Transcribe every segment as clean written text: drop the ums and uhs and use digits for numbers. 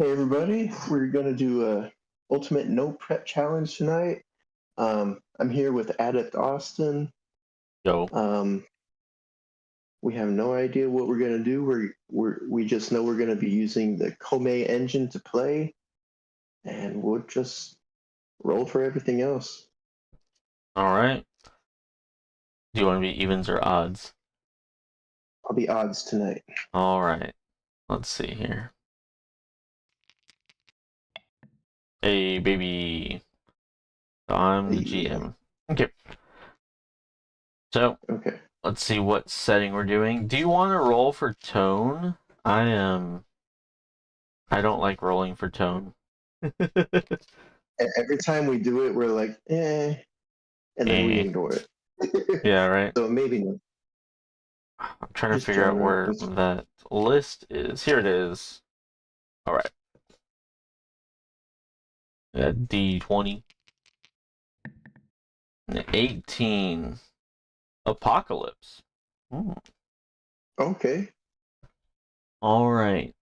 Hey everybody, we're gonna do a ultimate no prep challenge tonight. I'm here with Adept Austin. Yo, Um, we have no idea what we're gonna do. We just know we're gonna be using the Kome engine to play, and we'll just roll for everything else. all right. Do you want to be evens or odds? I'll be odds tonight. All right. Let's see here. Hey, baby. I'm the Yeah, GM. Okay. So, okay. let's see what setting we're doing. Do you want to roll for tone? I am. I don't like rolling for tone. Every time we do it, we're like, and then we Eh. ignore it. Yeah, right. So maybe no, I'm trying to just figure out genre. where that list is. Here it is. All right. D20. 18. Apocalypse. Hmm. Okay. All right.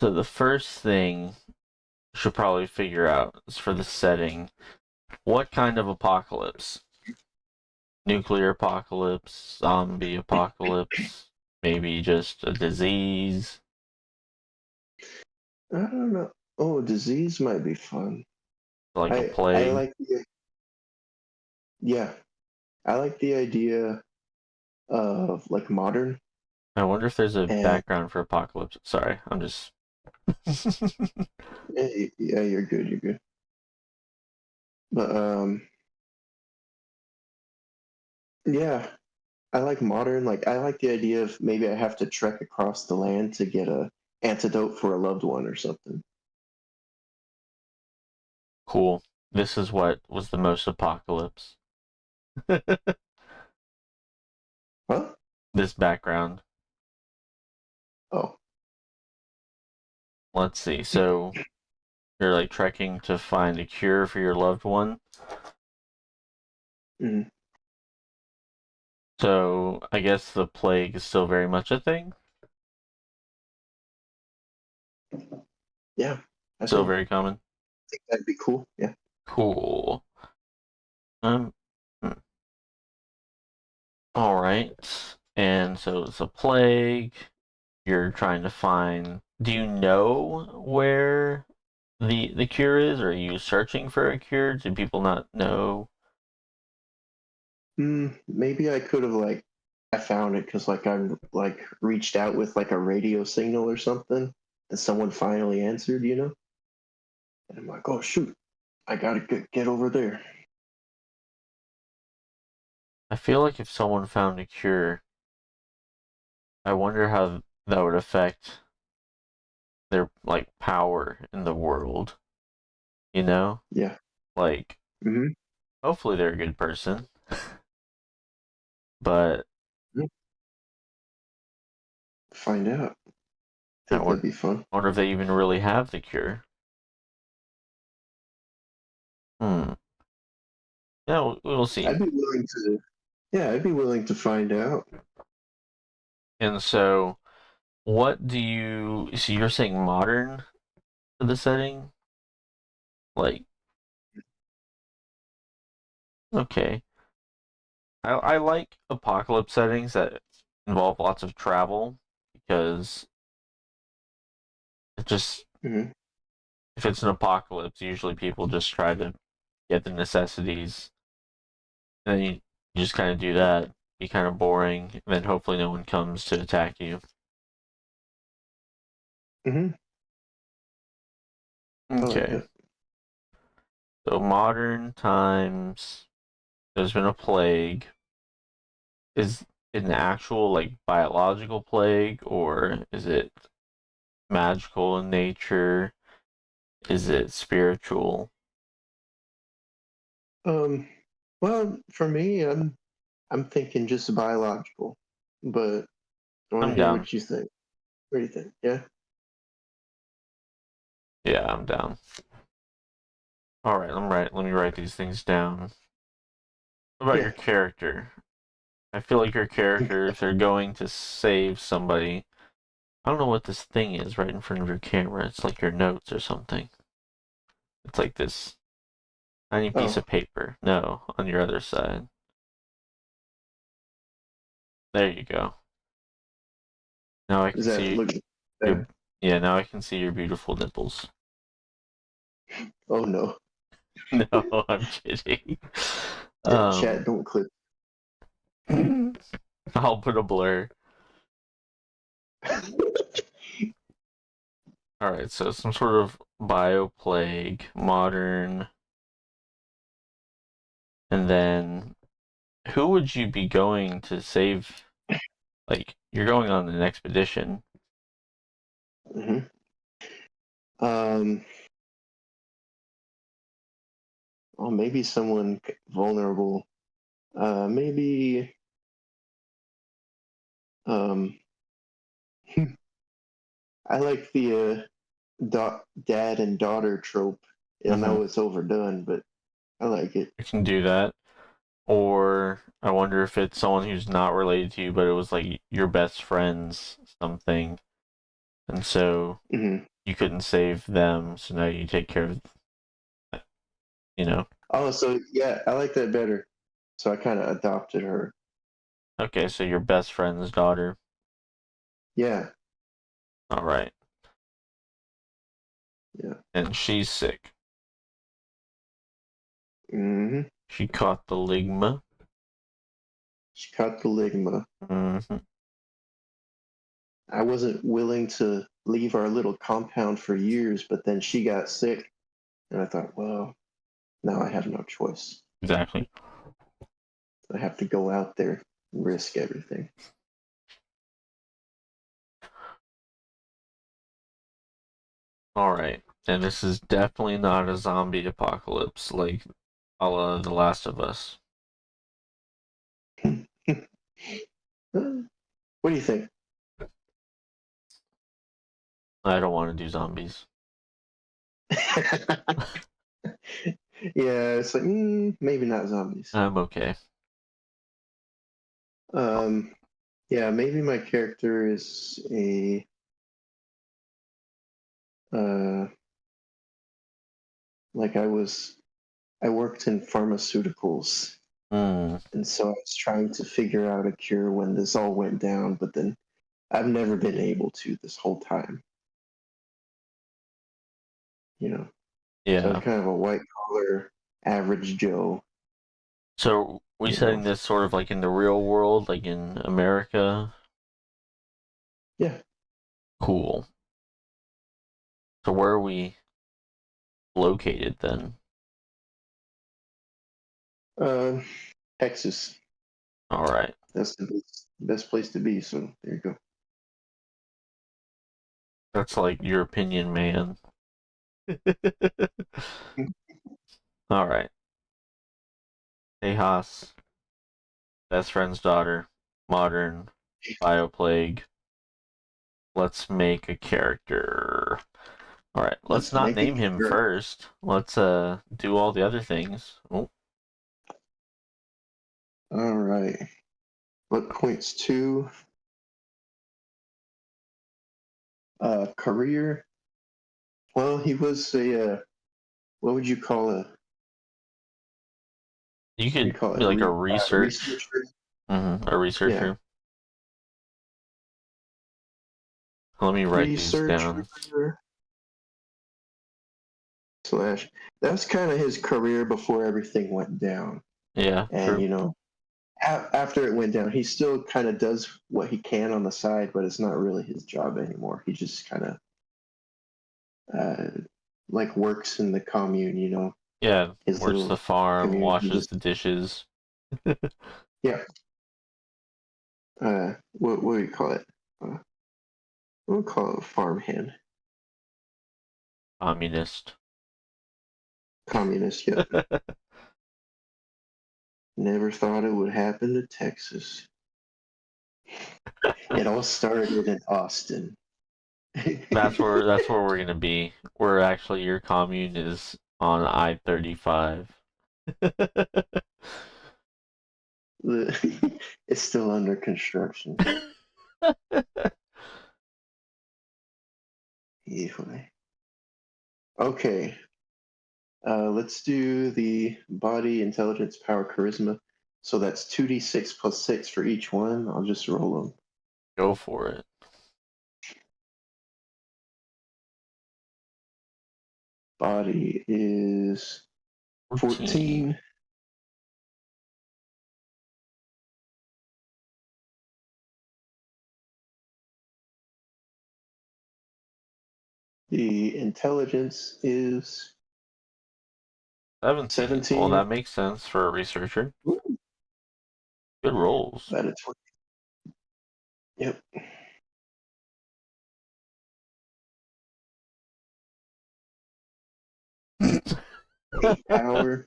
So the first thing we should probably figure out is for the setting, what kind of apocalypse? Nuclear apocalypse, zombie apocalypse, maybe just a disease, I don't know. Oh, disease might be fun. like a I plague. like yeah, I like the idea of like modern I wonder if there's a and background for apocalypse. Sorry, I'm just. yeah, you're good, you're good. But yeah, I like modern. Like I like the idea of maybe I have to trek across the land to get a antidote for a loved one or something. Cool. This is what was the most apocalypse. Huh? This background. Oh. Let's see. So you're like trekking to find a cure for your loved one. Mhm. So I guess the plague is still very much a thing. Yeah, Still very common. think that'd be cool. Yeah. Cool. Um, hmm. All right. And so it's a plague. You're trying to find. Do you know where the cure is? Or are you searching for a cure? Do people not know? Maybe I could have like I found it because like I like reached out with like a radio signal or something, and someone finally answered. And I'm like, oh shoot, I gotta get over there. I feel like if someone found a cure, I wonder how that would affect their like power in the world. You know, Yeah. like Mm-hmm. hopefully they're a good person, but Find out. I Think that'd be fun. wonder if they even really have the cure. Hmm. Yeah, we'll see. I'd be willing to. Yeah, I'd be willing to find out. And so, what do you? So you're saying modern for the setting? Like, okay. I like apocalypse settings that involve lots of travel because it just Hmm. if it's an apocalypse, usually people just try to get the necessities, and then you just kind of do that. Be kind of boring, and then hopefully no one comes to attack you. Hmm. I like Okay. that. So modern times, there's been a plague. Is it an actual like biological plague or is it magical in nature? Is it spiritual? Um. Well, for me, I'm thinking just biological, but I want to I'm hear down. what you think. What do you think? Yeah. Yeah, I'm down. All right, let me write these things down. What about Yeah. your character? I feel like your character, if they're going to save somebody, I don't know what this thing is right in front of your camera. It's like your notes or something. It's like this tiny piece Oh, of paper. No, on your other side. There you go. Now I is can that see looking your better? yeah. Now I can see your beautiful nipples. Oh no. No, I'm kidding. Yeah, chat Um, don't click. I'll put a blur. All right, so some sort of bioplague, modern, and then who would you be going to save? Like, you're going on an expedition. Hmm. Um, oh, maybe someone vulnerable. Maybe um, I like the dad and daughter trope. I Mm-hmm. know it's overdone, but I like it. You can do that. Or I wonder if it's someone who's not related to you, but it was like your best friend's something, and so Hmm. you couldn't save them, so now you take care of, you know. Oh, so yeah, I like that better. So I kind of adopted her. Okay, so your best friend's daughter. Yeah, All right, yeah. and she's sick. Hmm. She caught the ligma. She caught the ligma. Mm-hmm. I wasn't willing to leave our little compound for years, but then she got sick, and I thought, well, now I have no choice. Exactly. I have to go out there and risk everything. All right, and this is definitely not a zombie apocalypse like a la The Last of Us. What do you think? I don't want to do zombies. Yeah, it's like maybe not zombies. I'm okay. Um, yeah, maybe my character is a uh, like I worked in pharmaceuticals, Hmm. and so I was trying to figure out a cure when this all went down, but then I've never been able to this whole time, you know. So it's Yeah. kind of a white collar average Joe, So we you know. setting this sort of like in the real world, like in America. Yeah. Cool. So where are we located then? Uh, Texas. All right. That's the best place to be. So there you go. That's like your opinion, man. All right. Tejas, best friend's daughter, modern, bioplague. Let's make a character. All right. Let's Let's not make name it him girl. first. Let's do all the other things. Oh, All right. What points to career? Well, he was a what would you call you what do you could call be it? like a research, Researcher. a Yeah, researcher. Let me write these researcher down. slash. That's kind of his career before everything went down. Yeah, And true. you know, after it went down, he still kind of does what he can on the side, but it's not really his job anymore. He just kind of uh, like works in the commune, you know, Yeah, his works the little farm, community. washes Just the dishes. yeah. What do you call it? We'll call it a farmhand, Communist. communist. Yep. Never thought it would happen to Texas. It all started in Austin. That's where we're gonna be. Where actually your commune is on I-35. It's still under construction. Easily. Okay. Let's do the body, intelligence, power, charisma. So that's 2d6 plus 6 for each one. I'll just roll them. Go for it. Body is 14. The intelligence is 17. Well, 17. that makes sense for a researcher. Ooh, Good rolls. about a 20. Yep. 8 power.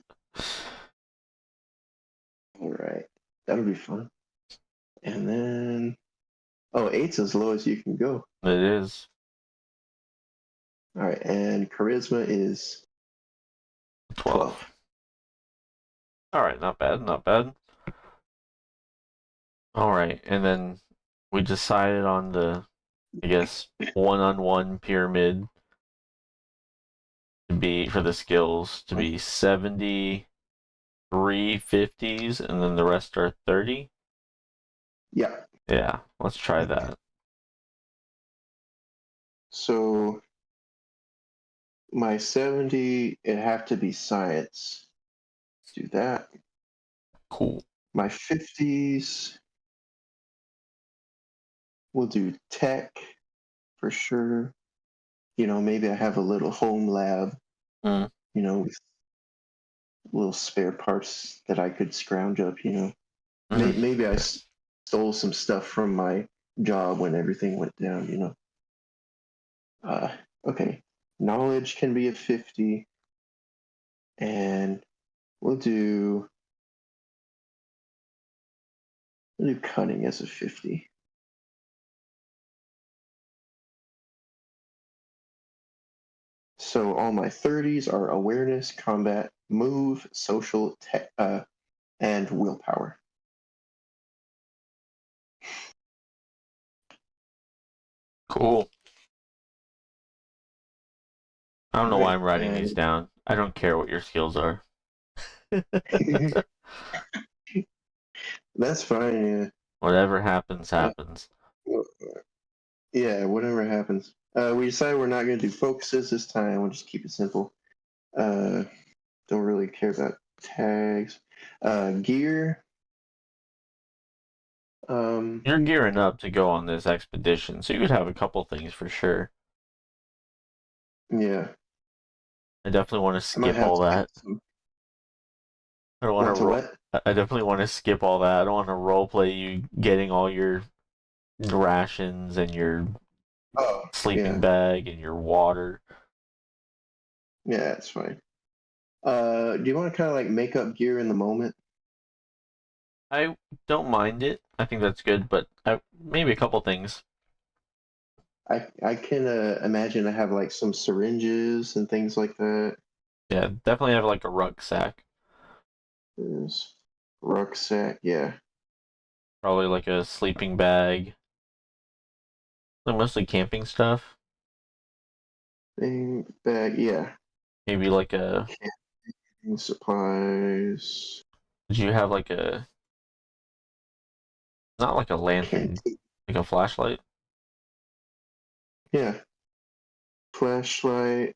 All right. That'll be fun. And then, oh, 8's as low as you can go. It is. All right. And charisma is 12. All right, not bad, not bad. All right, and then we decided on the, I guess, one-on-one pyramid to be for the skills to be 73 50s, and then the rest are 30. Yeah. Yeah, let's try that. So my 70, it have to be science. Let's do that. Cool. My 50s, we'll do tech for sure. You know, maybe I have a little home lab, Mm. with little spare parts that I could scrounge up, Mhm. Maybe I stole some stuff from my job when everything went down. Uh, okay. Knowledge can be a 50, and we'll do cunning as a 50. So all my 30s are awareness, combat, move, social, and willpower. Cool. I don't know why Right. I'm writing these And down. I don't care what your skills are. that's fine. Whatever happens, Yeah. happens. Yeah, whatever happens. We decided we're not going to do focuses this time. We'll just keep it simple. Uh, don't really care about tags. Gear. You're gearing up to go on this expedition, so you could have a couple things for sure. Yeah, I definitely want to I might skip have all to get that. some. I don't want to Want to roll. what? I definitely want to skip all that. I don't want to role play you getting all your rations and your Oh, sleeping yeah, bag and your water. yeah, it's fine. Do you want to kind of like make up gear in the moment? I don't mind it. I think that's good, but maybe a couple things. I can imagine I have like some syringes and things like that. Yeah, definitely have like a rucksack. There's rucksack, yeah. Probably like a sleeping bag. Like mostly camping stuff. Thing bag, yeah. Maybe like a. Camping supplies. Did you have like a? Not like a lantern, Canteen. like a flashlight. Yeah. Flashlight,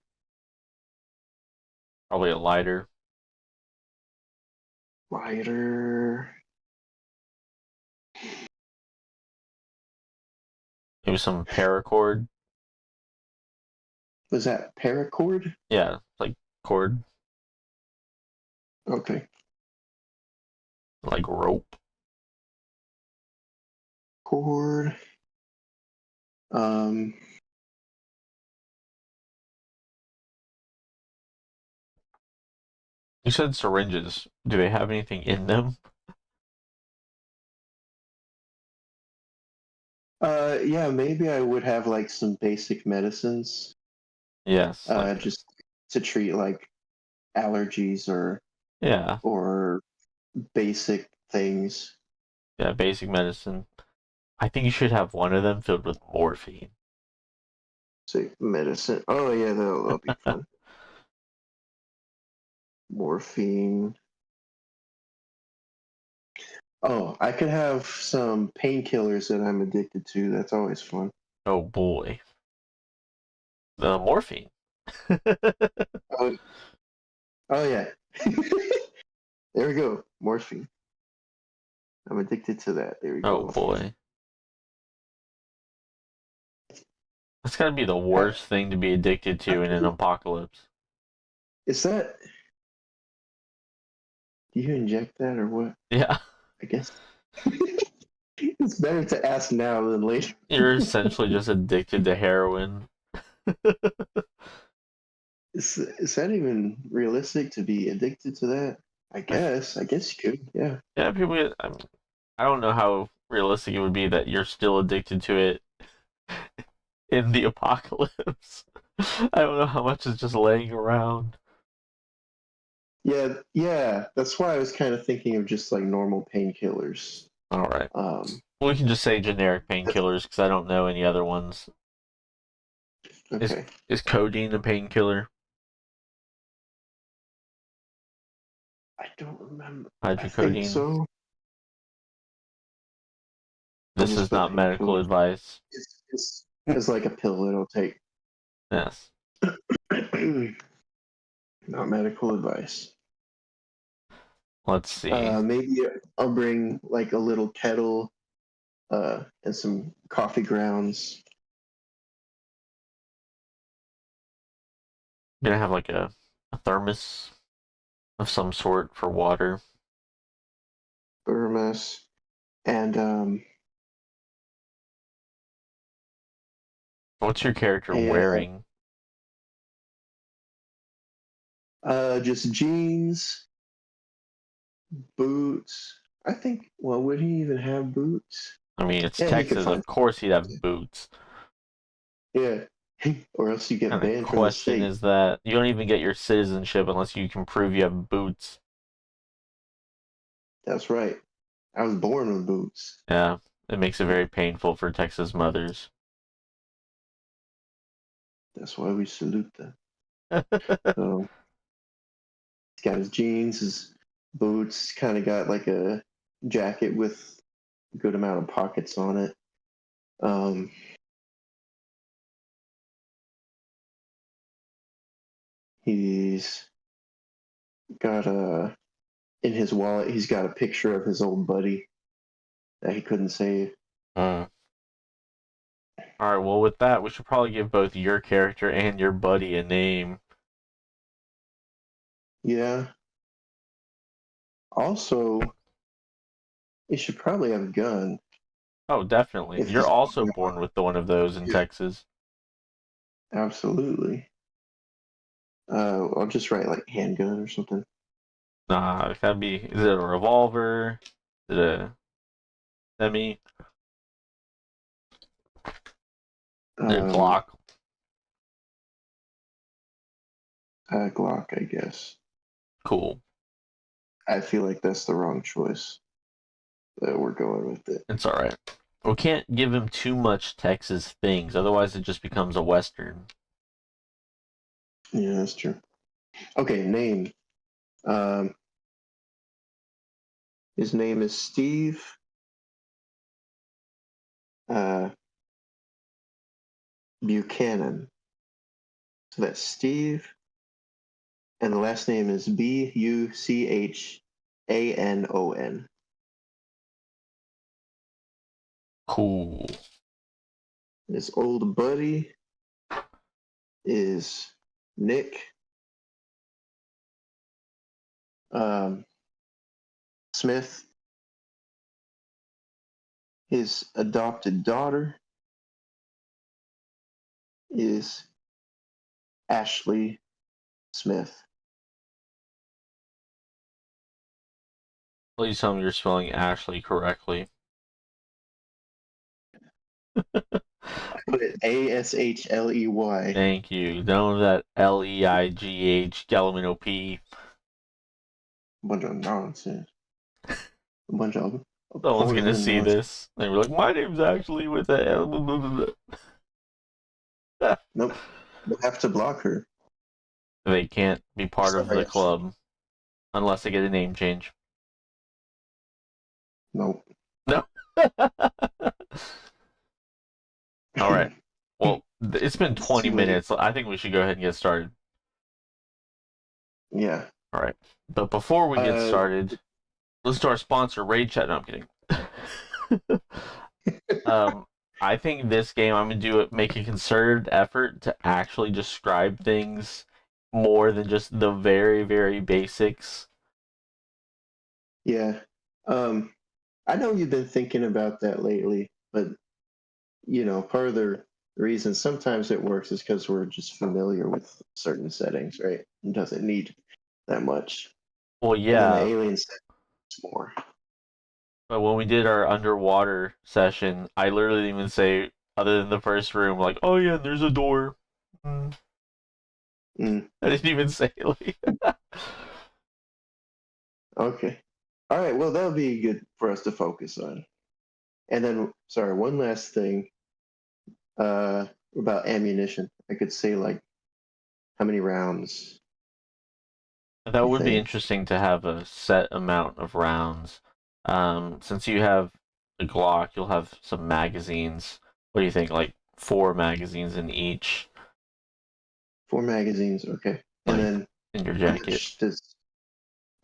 Probably a lighter. lighter. Maybe some paracord. Was that paracord? Yeah, like cord, Okay. like rope. Cord. Um, You said syringes. Do they have anything in them? yeah, maybe I would have like some basic medicines, Yes, like just to treat like allergies yeah, or basic things. yeah, basic medicine. I think you should have one of them filled with morphine. Say medicine. Oh yeah, that'll be fun. Morphine. Oh, I could have some painkillers that I'm addicted to. That's always fun. Oh boy. The morphine. Oh, oh yeah. There we go. Morphine. I'm addicted to that. There we Oh go. boy. That's gotta be the Ha- worst thing to be addicted to in an apocalypse. Is that? Do you inject that or what? Yeah. I guess it's better to ask now than later. You're essentially just addicted to heroin. Is that even realistic to be addicted to that? I I, guess. I guess you could. Yeah. yeah, people get, I don't know how realistic it would be that you're still addicted to it in the apocalypse. I don't know how much is just laying around. Yeah. Yeah. That's why I was kind of thinking of just like normal painkillers. All right. Um. We can just say generic painkillers because I don't know any other ones. Is Okay. is codeine a painkiller? I don't remember. I think Hydrocodone? so. I'll This just is put not medical painkillers. advice. It's like a pill it'll take. Yes. Not medical advice. Let's see. Maybe I'll bring like a little kettle and some coffee grounds. Gonna have like a thermos of some sort for water. Thermos, and What's your character and wearing? just jeans, boots. I think. Well, would he even have boots? I mean, it's Yeah, he could Texas. find. Of course, he'd have boots. Yeah, or else you get Kind of banned from the question state. is that you don't even get your citizenship unless you can prove you have boots. That's right. I was born with boots. Yeah, it makes it very painful for Texas mothers. That's why we salute them. So he's got his jeans, his boots. Kind of got like a jacket with a good amount of pockets on it. Um, he's got a in his wallet. He's got a picture of his old buddy that he couldn't save. Mm. All right, well, with that, we should probably give both your character and your buddy a name. Yeah. Also, he should probably have a gun Oh, definitely. if You're he's also born with one of those in yeah, Texas. absolutely. I'll just write like handgun or something. Nah, it gotta be. Is it a revolver? Is it a semi? Is it a Um, Glock? Glock, I guess. Cool. I feel like that's the wrong choice. That we're going with it. It's all right. We can't give him too much Texas things, otherwise it just becomes a Western. Yeah, that's true. Okay, name. Um, his name is Steve uh, Buchanan. So that's Steve, and the last name is Buchanon. Cool. His old buddy is Nick Smith. His adopted daughter is Ashley Smith. Please tell me you're spelling Ashley correctly. Put it Ashley. Thank you. None of that Leigh Galliman OP. Bunch of nonsense. A bunch of Someone's gonna Portland see nonsense. this. They were like, my name's actually with a L. Nope. We'll have to block her. They can't be part of Sorry. the club unless they get a name change. Nope. No. All right. Well, it's been It's 20 too late. minutes. I think we should go ahead and get started. Yeah. All right. But before we get Uh, started, let's do our sponsor, Raid Chat. No, I'm kidding. um, I think this game I'm gonna make a concerted effort to actually describe things more than just the very, very basics. yeah. I know you've been thinking about that lately, but part of the reason sometimes it works is because we're just familiar with certain settings, right? It doesn't need that much. Well, And then the yeah, alien settings more. but when we did our underwater session, I literally didn't even say, other than the first room, like, oh yeah, there's a door. Mm. Mm, I didn't even say like. okay. All right. Well, that'll be good for us to focus on. And then, sorry, one last thing uh, about ammunition. I could say, like, how many rounds That you would be think? interesting to have a set amount of rounds. Since you have a Glock, you'll have some magazines. What do you think? Like 4 magazines in each, 4 magazines. Okay. And like then, in your how jacket. much does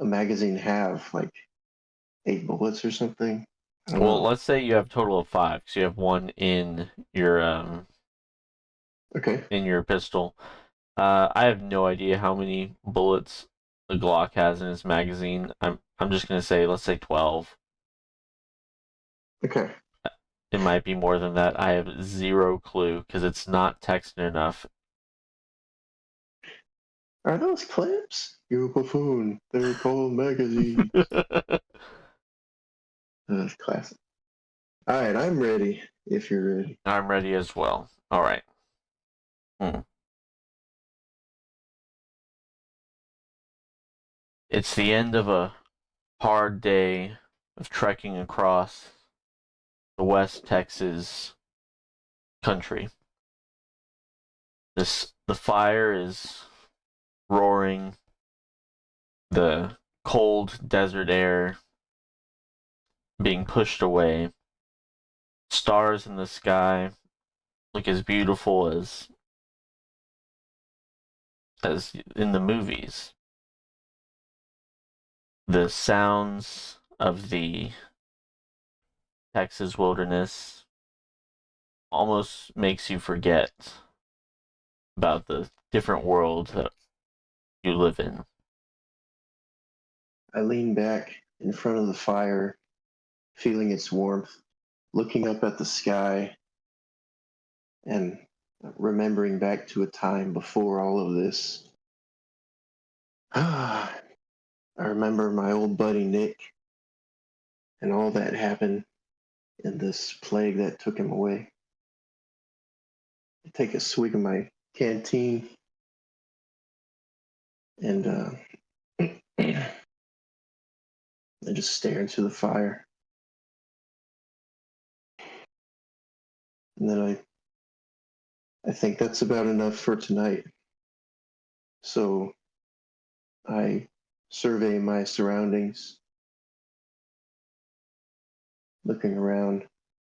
a magazine have? Like 8 bullets or something? I don't Well, know. let's say you have a total of 5, so you have one Okay. in your pistol. I have no idea how many bullets the Glock has in its magazine. I'm just gonna say, let's say 12. Okay. It might be more than that. I have zero clue because it's not Texan enough. Are those clamps? You buffoon. They're called magazines. Classic. All right, I'm ready if you're ready. I'm ready as well. All right. Hmm. It's the end of a hard day of trekking across the West Texas country. The fire is roaring, the cold desert air being pushed away. Stars in the sky look as beautiful as in the movies. The sounds of the Texas wilderness almost makes you forget about the different world that you live in. I lean back in front of the fire, feeling its warmth, looking up at the sky, and remembering back to a time before all of this. I remember my old buddy Nick and all that happened in this plague that took him away. I take a swig of my canteen and I just stare into the fire. And then I think that's about enough for tonight. So I survey my surroundings, looking around,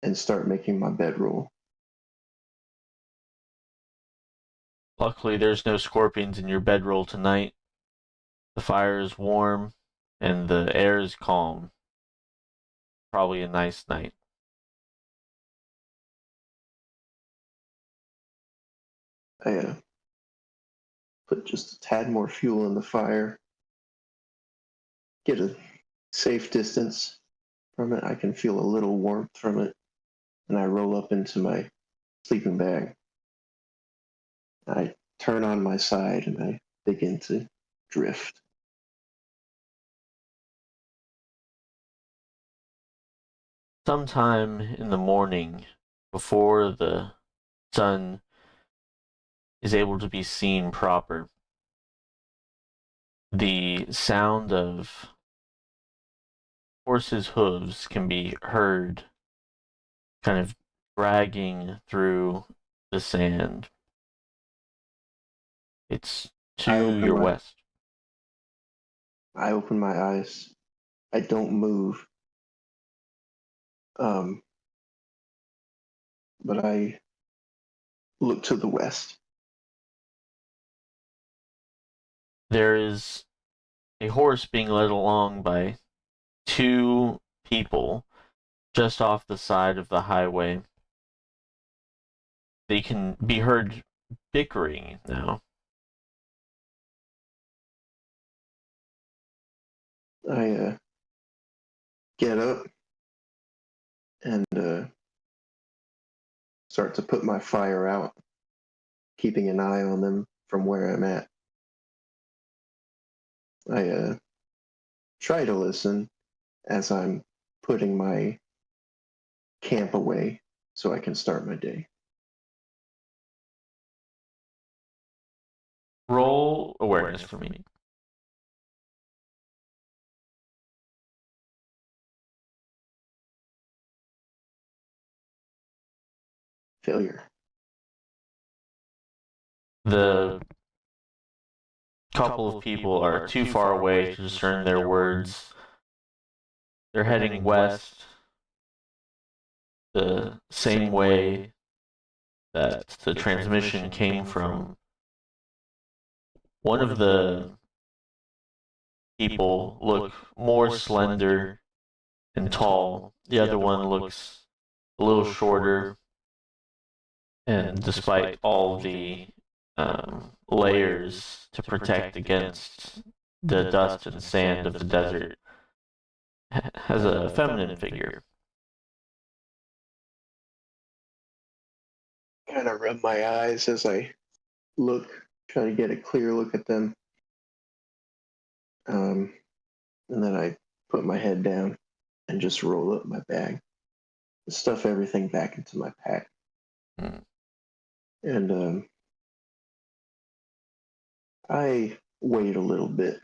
and start making my bedroll. Luckily, there's no scorpions in your bedroll tonight. The fire is warm and the air is calm. Probably a nice night. I put just a tad more fuel in the fire, get a safe distance from it. I can feel a little warmth from it, and I roll up into my sleeping bag. I turn on my side and I begin to drift. Sometime in the morning, before the sun is able to be seen proper, the sound of horses' hooves can be heard kind of dragging through the sand. It's I to open your my west. I open my eyes. I don't move. Um, but I look to the west. There is a horse being led along by two people just off the side of the highway. They can be heard bickering now. I get up and start to put my fire out, keeping an eye on them from where I'm at. I try to listen as I'm putting my camp away so I can start my day. Roll awareness for me. Failure. The couple of people are too far away to discern their words. They're heading west the same way that the transmission came from. One of the people look more slender and tall. The other one looks a little shorter, and despite all the layers to protect against the dust and sand of the desert, has a feminine figure. Kind of rub my eyes as I look, try to get a clear look at them. And then I put my head down and just roll up my bag, stuff everything back into my pack. Mm. And I wait a little bit.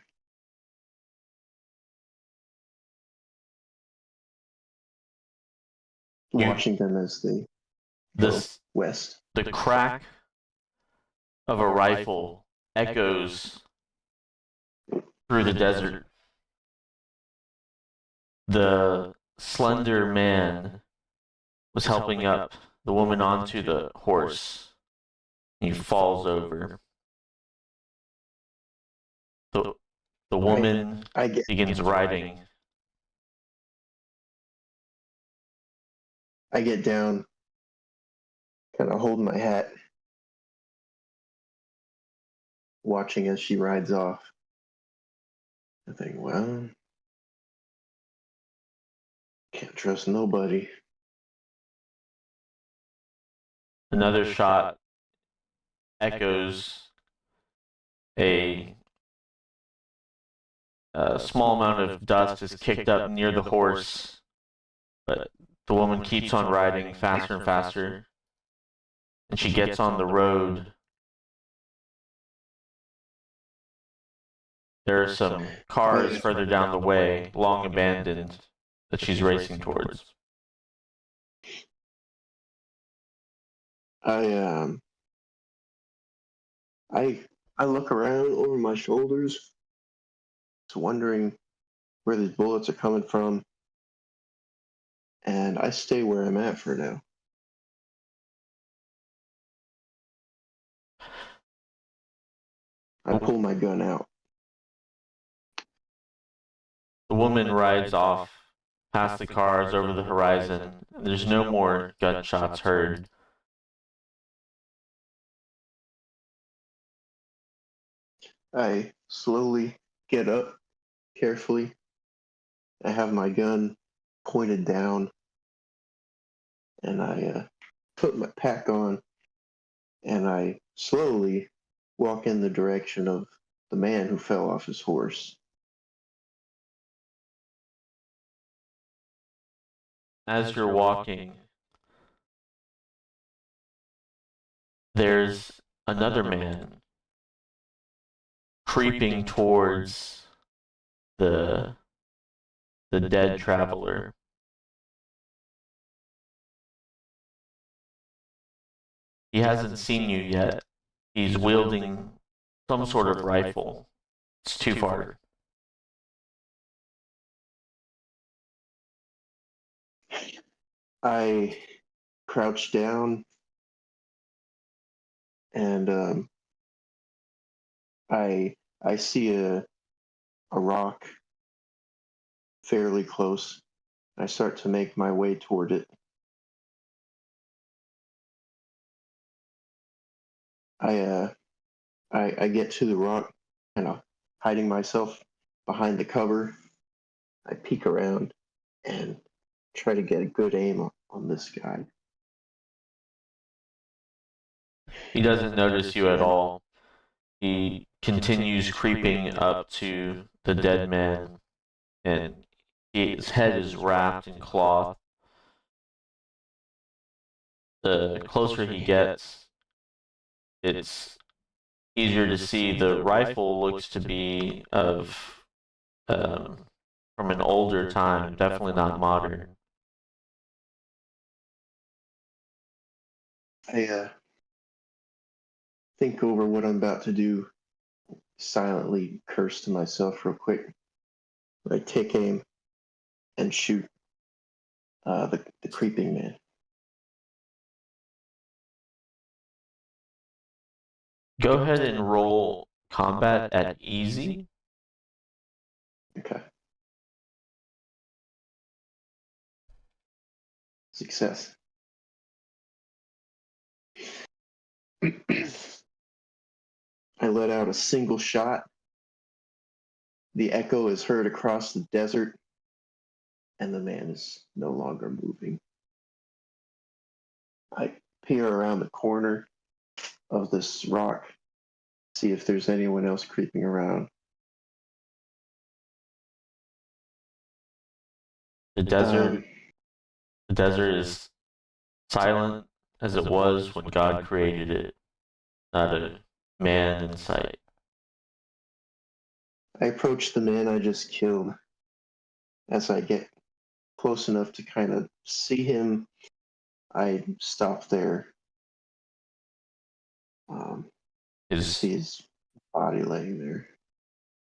Watching them as they go west. The crack of a rifle echoes through the desert. The slender man was helping up the woman onto the horse. He falls over. The woman begins riding. I get down, kind of hold my hat, watching as she rides off. I think, well, can't trust nobody. Another shot echoes. A small amount of dust is kicked up near the horse, but the woman keeps on riding faster and faster, and she gets on the road. There are some cars further down the way, long abandoned, that she's racing towards. I I look around over my shoulders, just wondering where these bullets are coming from, and I stay where I'm at for now. I pull my gun out. The woman rides off past the cars over the horizon. There's no more gunshots heard. I slowly get up carefully. I have my gun pointed down, and I put my pack on, and I slowly walk in the direction of the man who fell off his horse. As you're walking, there's another man creeping towards the dead traveler. He hasn't seen you yet. He's wielding some sort of rifle. It's too far. I crouch down and I see a rock fairly close. I start to make my way toward it. I I get to the rock, kind of hiding myself behind the cover. I peek around and try to get a good aim on this guy. He doesn't notice you at all. He continues creeping up to the dead man, and his head is wrapped in cloth. The closer he gets, it's easier to see. The rifle looks to be of from an older time, definitely not modern. I think over what I'm about to do, silently curse to myself real quick. I take aim and shoot the creeping man. Go ahead and roll combat at easy. Okay. Success. I let out a single shot. The echo is heard across the desert, and the man is no longer moving. I peer around the corner of this rock, see if there's anyone else creeping around. The desert is silent as it was when God created it. Not a man in sight. I approach the man I just killed. As I get close enough to kind of see him, I stop there. See his body laying there.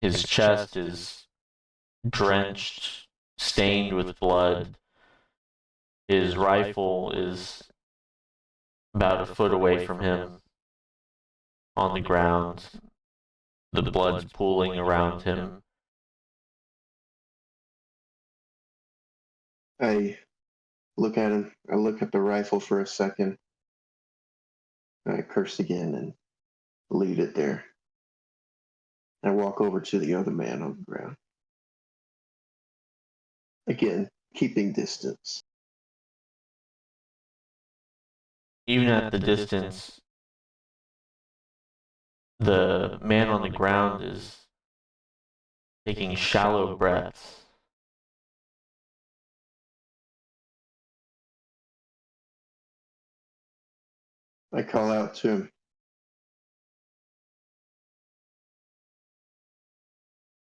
His chest is drenched, stained with blood. His rifle is about a foot away from him on the ground. The blood's pooling around him. I look at him. I look at the rifle for a second. I curse again and leave it there. I walk over to the other man on the ground. Again, keeping distance. Even at the distance, the man on the ground is taking shallow breaths. I call out to him.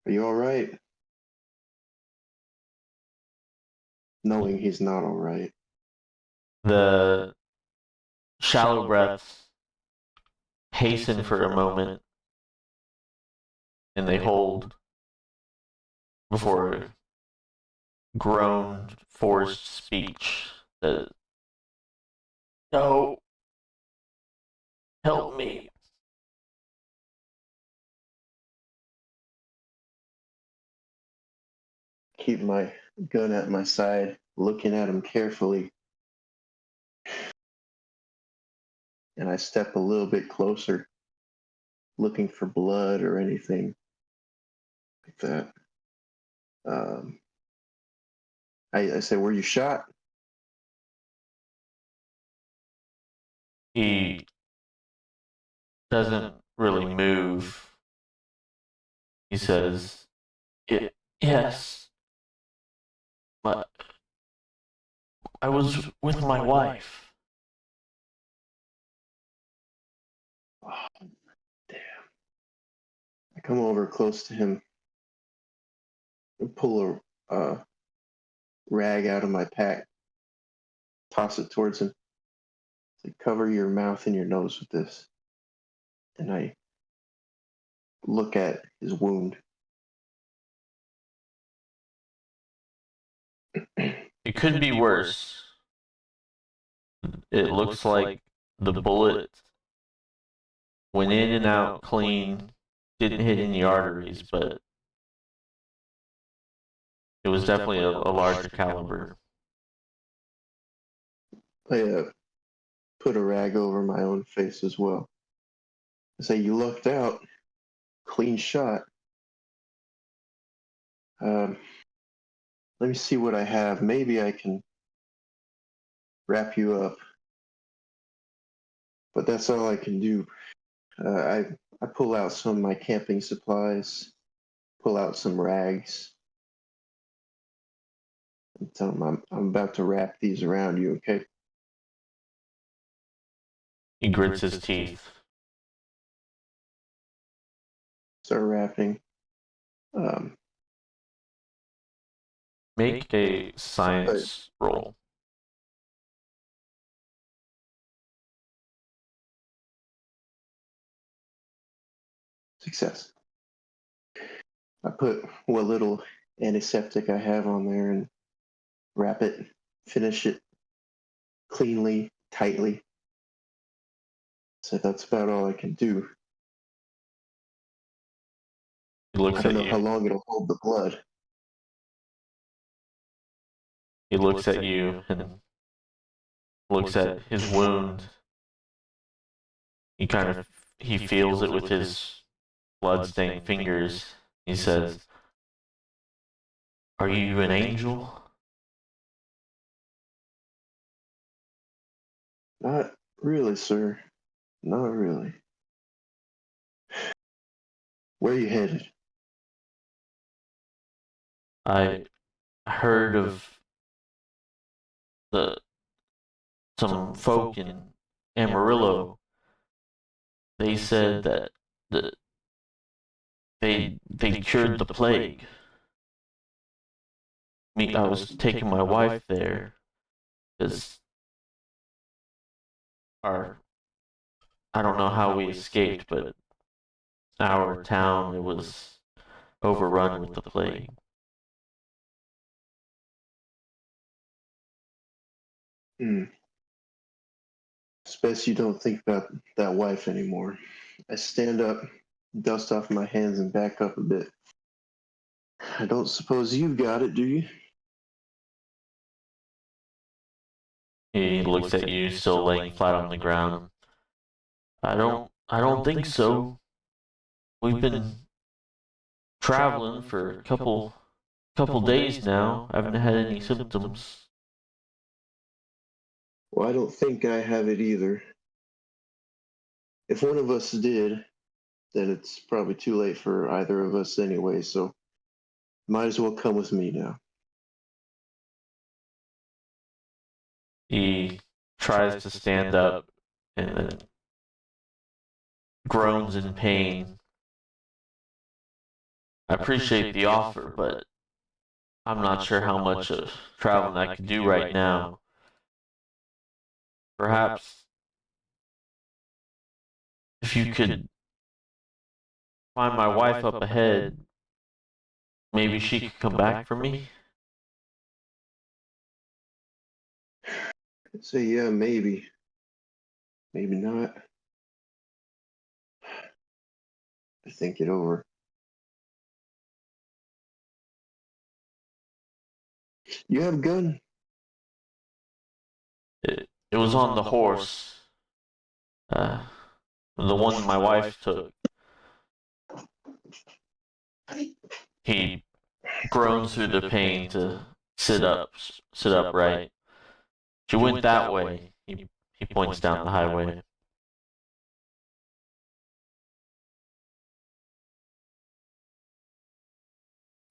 Are you all right? Knowing he's not all right. The shallow breaths hasten for a moment, and they hold before a groaned, forced speech that, "No, help me." Keep my gun at my side, looking at him carefully. And I step a little bit closer, looking for blood or anything like that. I say, "Were you shot?" He doesn't really move. He says, "Yes, but I was with my wife." Oh, damn. I come over close to him and pull a rag out of my pack, toss it towards him. Say, "Cover your mouth and your nose with this." And I look at his wound. It could be worse. It looks like the bullet went in and out clean, didn't hit any arteries, but it was definitely a larger caliber. I put a rag over my own face as well. I say, you lucked out. Clean shot. Let me see what I have. Maybe I can wrap you up. But that's all I can do. I pull out some of my camping supplies, pull out some rags, and tell him I'm about to wrap these around you, okay? He grits his teeth. Start wrapping. Um, Make a science roll. Success. I put what little antiseptic I have on there and wrap it, finish it cleanly, tightly. So that's about all I can do. He looks I don't at know how you. long it'll hold the blood. He looks at you and looks at his wound. He feels it with his blood-stained fingers. He says, "Are you an angel?" Not really, sir. Not really. Where are you headed? I heard of the some folk in Amarillo. They said that the they cured the plague. I was taking my wife there because our I don't know how we escaped, but our town it was overrun with the plague. Hmm. It's best you don't think about that wife anymore. I stand up, dust off my hands, and back up a bit. I don't suppose you've got it, do you? He looks at you, still laying flat on the ground. I don't think so. We've been traveling for a couple days now. I haven't had any symptoms. Well, I don't think I have it either. If one of us did, then it's probably too late for either of us anyway, so might as well come with me now. He tries to stand up and then groans in pain. I appreciate the offer, but I'm not sure how much of traveling I can do right now. Perhaps if you could find my wife up ahead, maybe she could come back for me. I'd say, yeah, maybe. Maybe not. I think it over. You have a gun? It was on the horse, uh, the one my wife took. He groans through the pain to sit upright. She went that way. He points down the highway.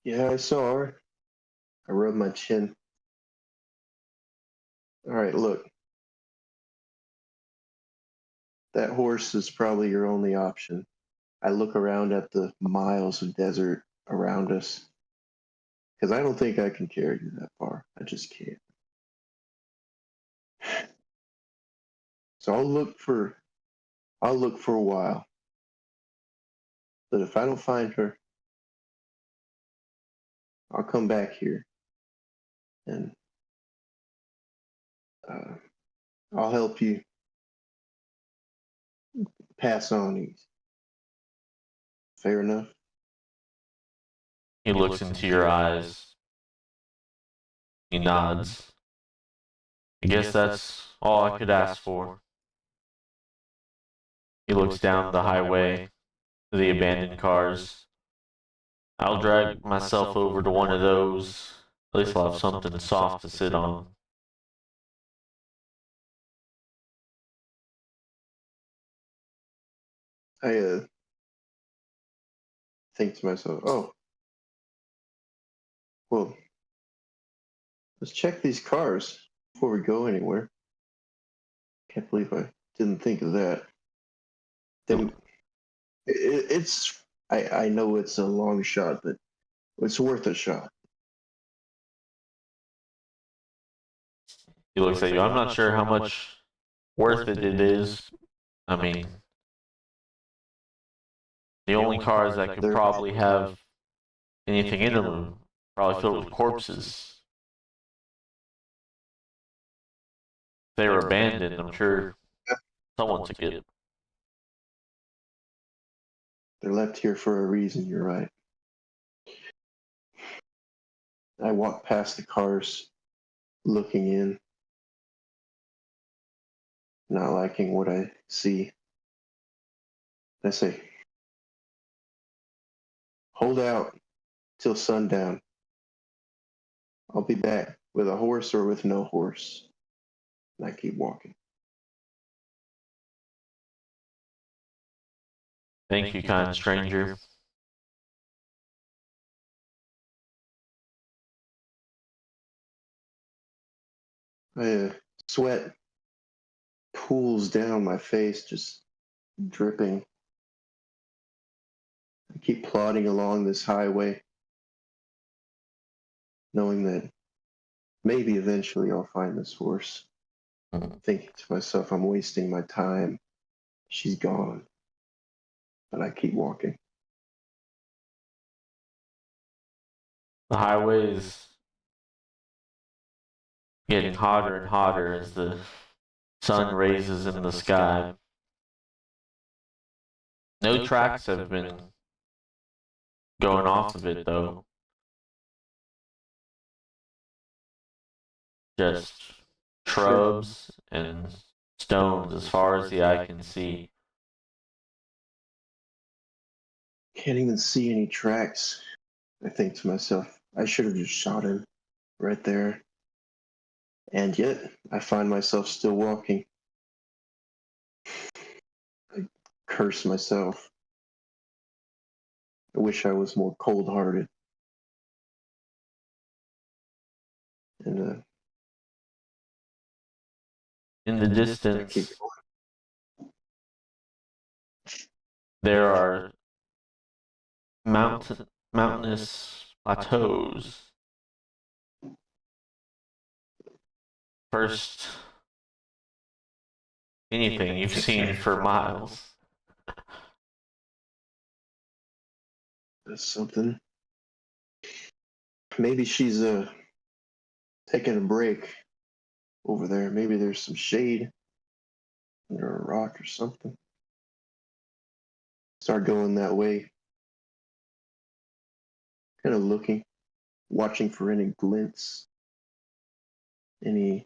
Yeah, I saw her. I rub my chin. All right, look. That horse is probably your only option. I look around at the miles of desert around us because I don't think I can carry you that far. I just can't. So I'll look for a while. But if I don't find her, I'll come back here and uh, I'll help you pass on these. Fair enough? He looks into your eyes. He nods. I guess that's all I could ask for. He looks down the highway to the abandoned cars. I'll drag myself over to one of those. At least I'll have something soft to sit on. I think to myself, oh, well, let's check these cars before we go anywhere. Can't believe I didn't think of that. Then it's I know it's a long shot, but it's worth a shot. He looks at you. I'm not sure how much worth it is. I mean, the only cars that could probably have anything in them are probably filled with corpses. If they were abandoned, I'm sure someone took it. They're left here for a reason, you're right. I walk past the cars, looking in, not liking what I see. I say, hold out till sundown. I'll be back with a horse or with no horse. And I keep walking. Thank you, kind stranger. Sweat pools down my face, just dripping. I keep plodding along this highway, knowing that maybe eventually I'll find this horse. Thinking to myself, I'm wasting my time. She's gone. But I keep walking. The highway is getting hotter and hotter as the sun raises in the sky. No tracks have been going off of it, though. Just shrubs and stones as far as the eye can see. Can't even see any tracks. I think to myself, I should have just shot him right there. And yet, I find myself still walking. I curse myself. I wish I was more cold hearted. And In the I keep distance, going. there are mountainous plateaus. First anything you've seen for miles. That's something. Maybe she's taking a break over there. Maybe there's some shade under a rock or something. Start going that way. Kind of looking, watching for any glints, any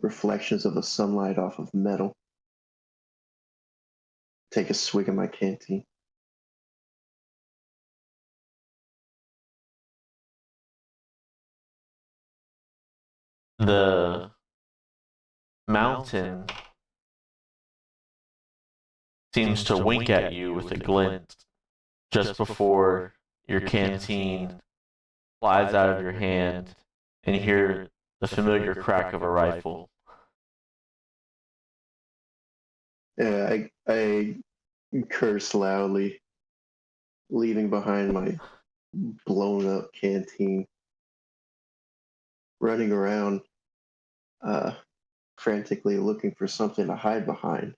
reflections of the sunlight off of metal. Take a swig of my canteen. The mountain seems to wink at you with a glint just before your canteen flies out of your hand and you hear the familiar crack of a rifle. Yeah, I curse loudly, leaving behind my blown up canteen, running around, frantically looking for something to hide behind.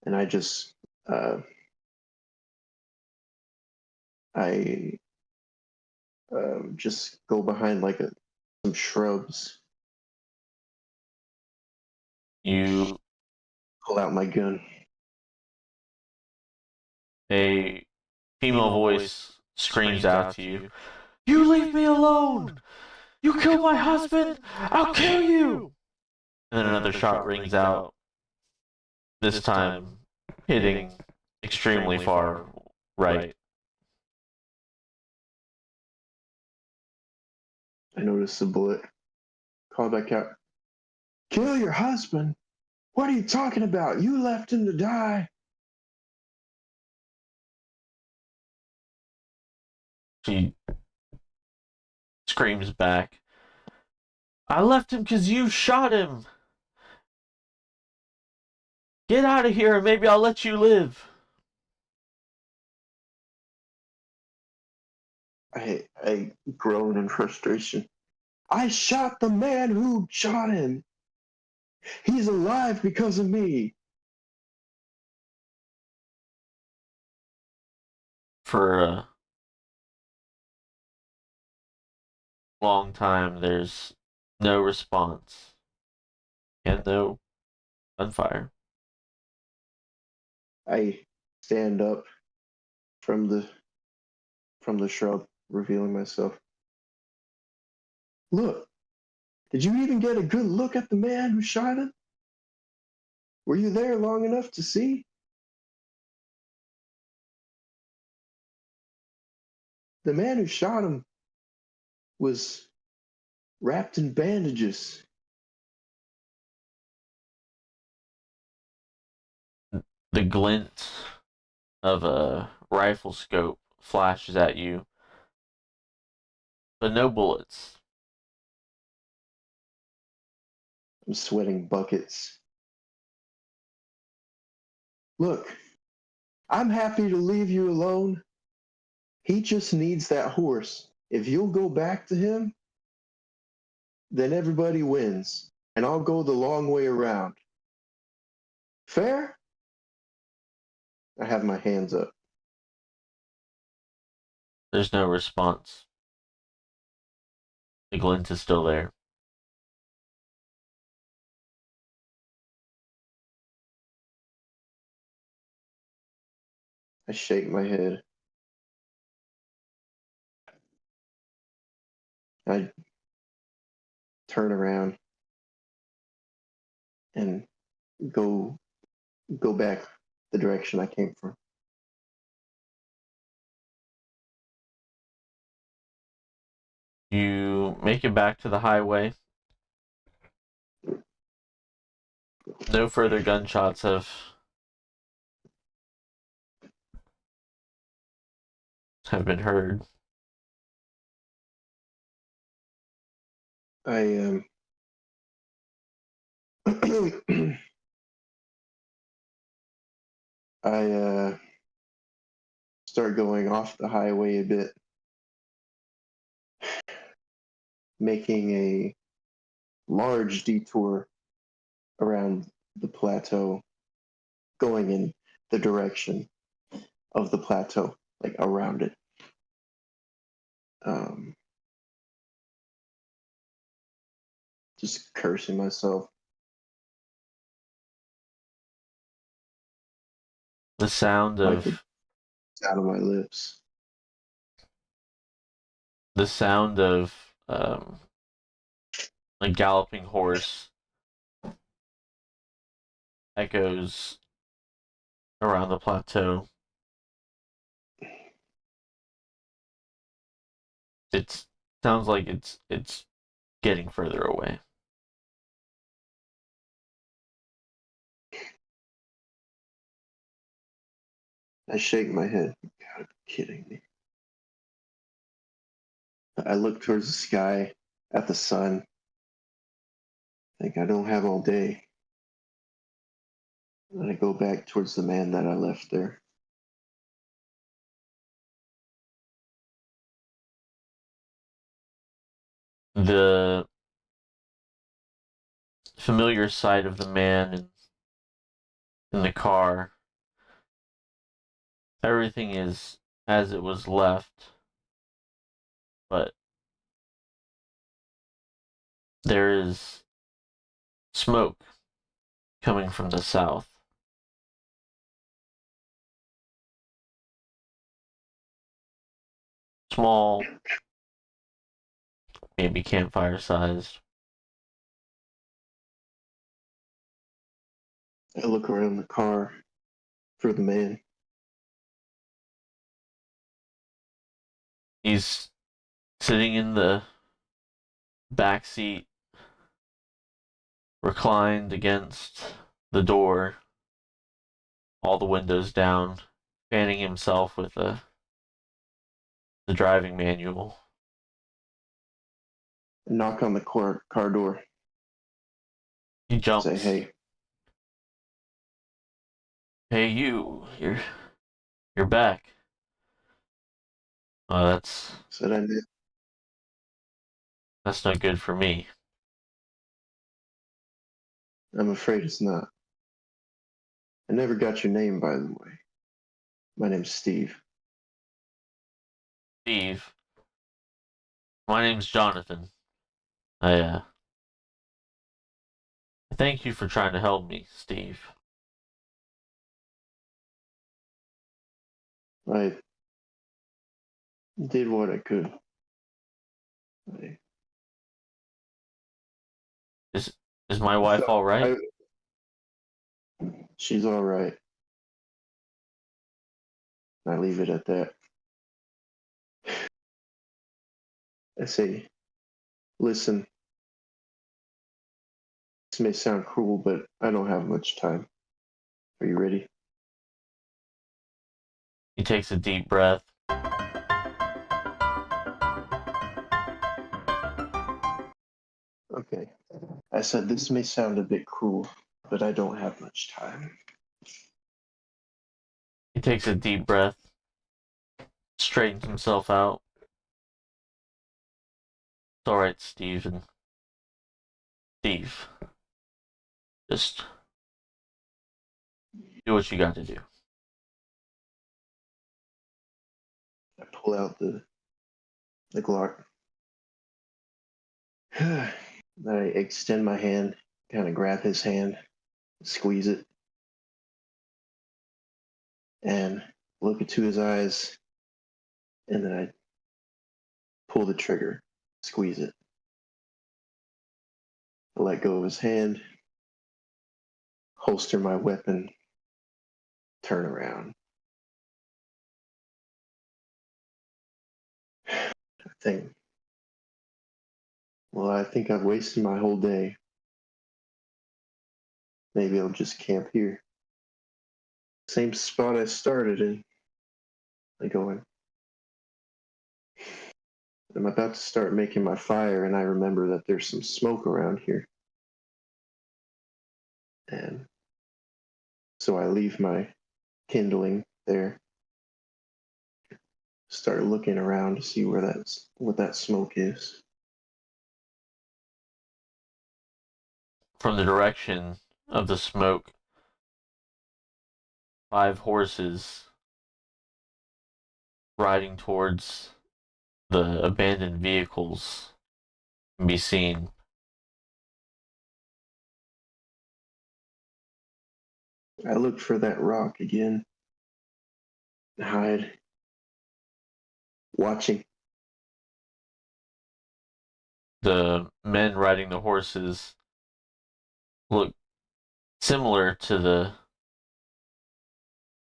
And I just Uh, I just go behind like some shrubs, You pull out my gun. a female voice screams out to you, "You leave me alone! You killed my husband! I'll kill you!" And then another shot rings out, this time hitting extremely far right. I notice the bullet. Call back out. Kill your husband? What are you talking about? You left him to die. She screams back, "I left him because you shot him! Get out of here and maybe I'll let you live!" I groan in frustration. I shot the man who shot him. He's alive because of me. For a long time, there's no response and no gunfire. I stand up from the shrub, revealing myself. Look, did you even get a good look at the man who shot him? Were you there long enough to see? The man who shot him was wrapped in bandages. The glint of a rifle scope flashes at you, but no bullets. I'm sweating buckets. Look, I'm happy to leave you alone. He just needs that horse. If you'll go back to him, then everybody wins, and I'll go the long way around. Fair? I have my hands up. There's no response. The glint is still there. I shake my head. I turn around and go go back the direction I came from. You make it back to the highway. No further gunshots have been heard. I I start going off the highway a bit, making a large detour around the plateau, going in the direction of the plateau, like around it. Um, just cursing myself. The sound Like it's of out of my lips. the sound of a galloping horse echoes around the plateau. It sounds like it's getting further away. I shake my head. You gotta be kidding me. I look towards the sky, at the sun. Think I don't have all day. And I go back towards the man that I left there. The familiar sight of the man in the car everything is as it was left, but there is smoke coming from the south. Small, maybe campfire sized. I look around the car for the man. He's sitting in the back seat, reclined against the door, all the windows down, fanning himself with the driving manual. I knock on the car door. He Say, jumps. hey. Hey, you're back. Oh, Said I did. that's no good for me. I'm afraid it's not. I never got your name, by the way. My name's Steve. Steve, my name's Jonathan. I thank you for trying to help me, Steve. I did what I could. I, Is is my I wife thought all right? she's all right. I leave it at that. I say, listen, this may sound cruel, but I don't have much time. Are you ready? He takes a deep breath. Okay. I said, this may sound a bit cruel, but I don't have much time. He takes a deep breath, straightens himself out. It's all right, Steve. Steve, just do what you got to do. I pull out the Glock. I extend my hand, kind of grab his hand, squeeze it, and look into his eyes, and then I pull the trigger, squeeze it. I let go of his hand, holster my weapon, turn around. I I think I've wasted my whole day. Maybe I'll just camp here. Same spot I started in. I go in. I'm about to start making my fire, and I remember that there's some smoke around here. And so I leave my kindling there, start looking around to see what that smoke is. From the direction of the smoke, 5 horses riding towards the abandoned vehicles can be seen. I look for that rock again, hide, watching. The men riding the horses look similar to the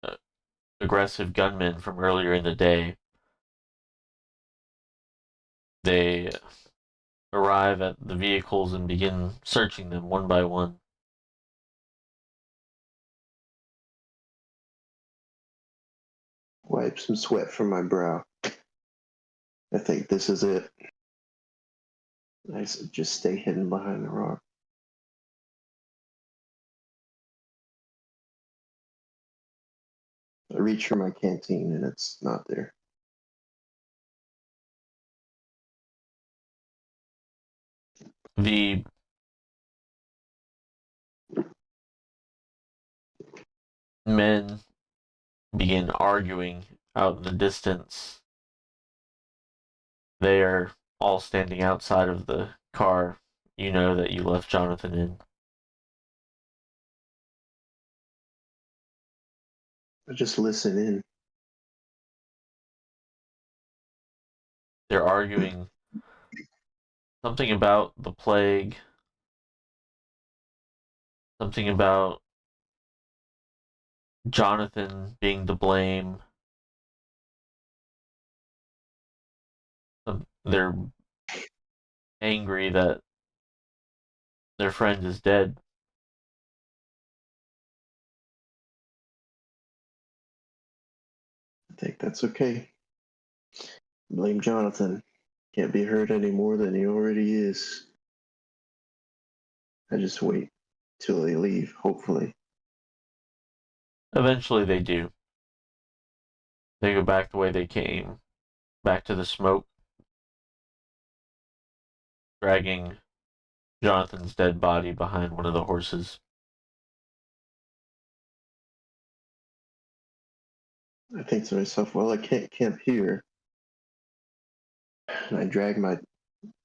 uh, aggressive gunmen from earlier in the day. They arrive at the vehicles and begin searching them one by one. Wipe some sweat from my brow. I think this is it. I just stay hidden behind the rock. I reach for my canteen and it's not there. The men begin arguing out in the distance. They are all standing outside of the car you know that you left Jonathan in. I just listen in. They're arguing something about the plague, something about Jonathan being to blame. They're angry that their friend is dead. I think that's okay. Blame Jonathan. Can't be hurt any more than he already is. I just wait till they leave, hopefully. Eventually they do. They go back the way they came, back to the smoke, dragging Jonathan's dead body behind one of the horses. I think to myself, well, I can't camp here. And I drag my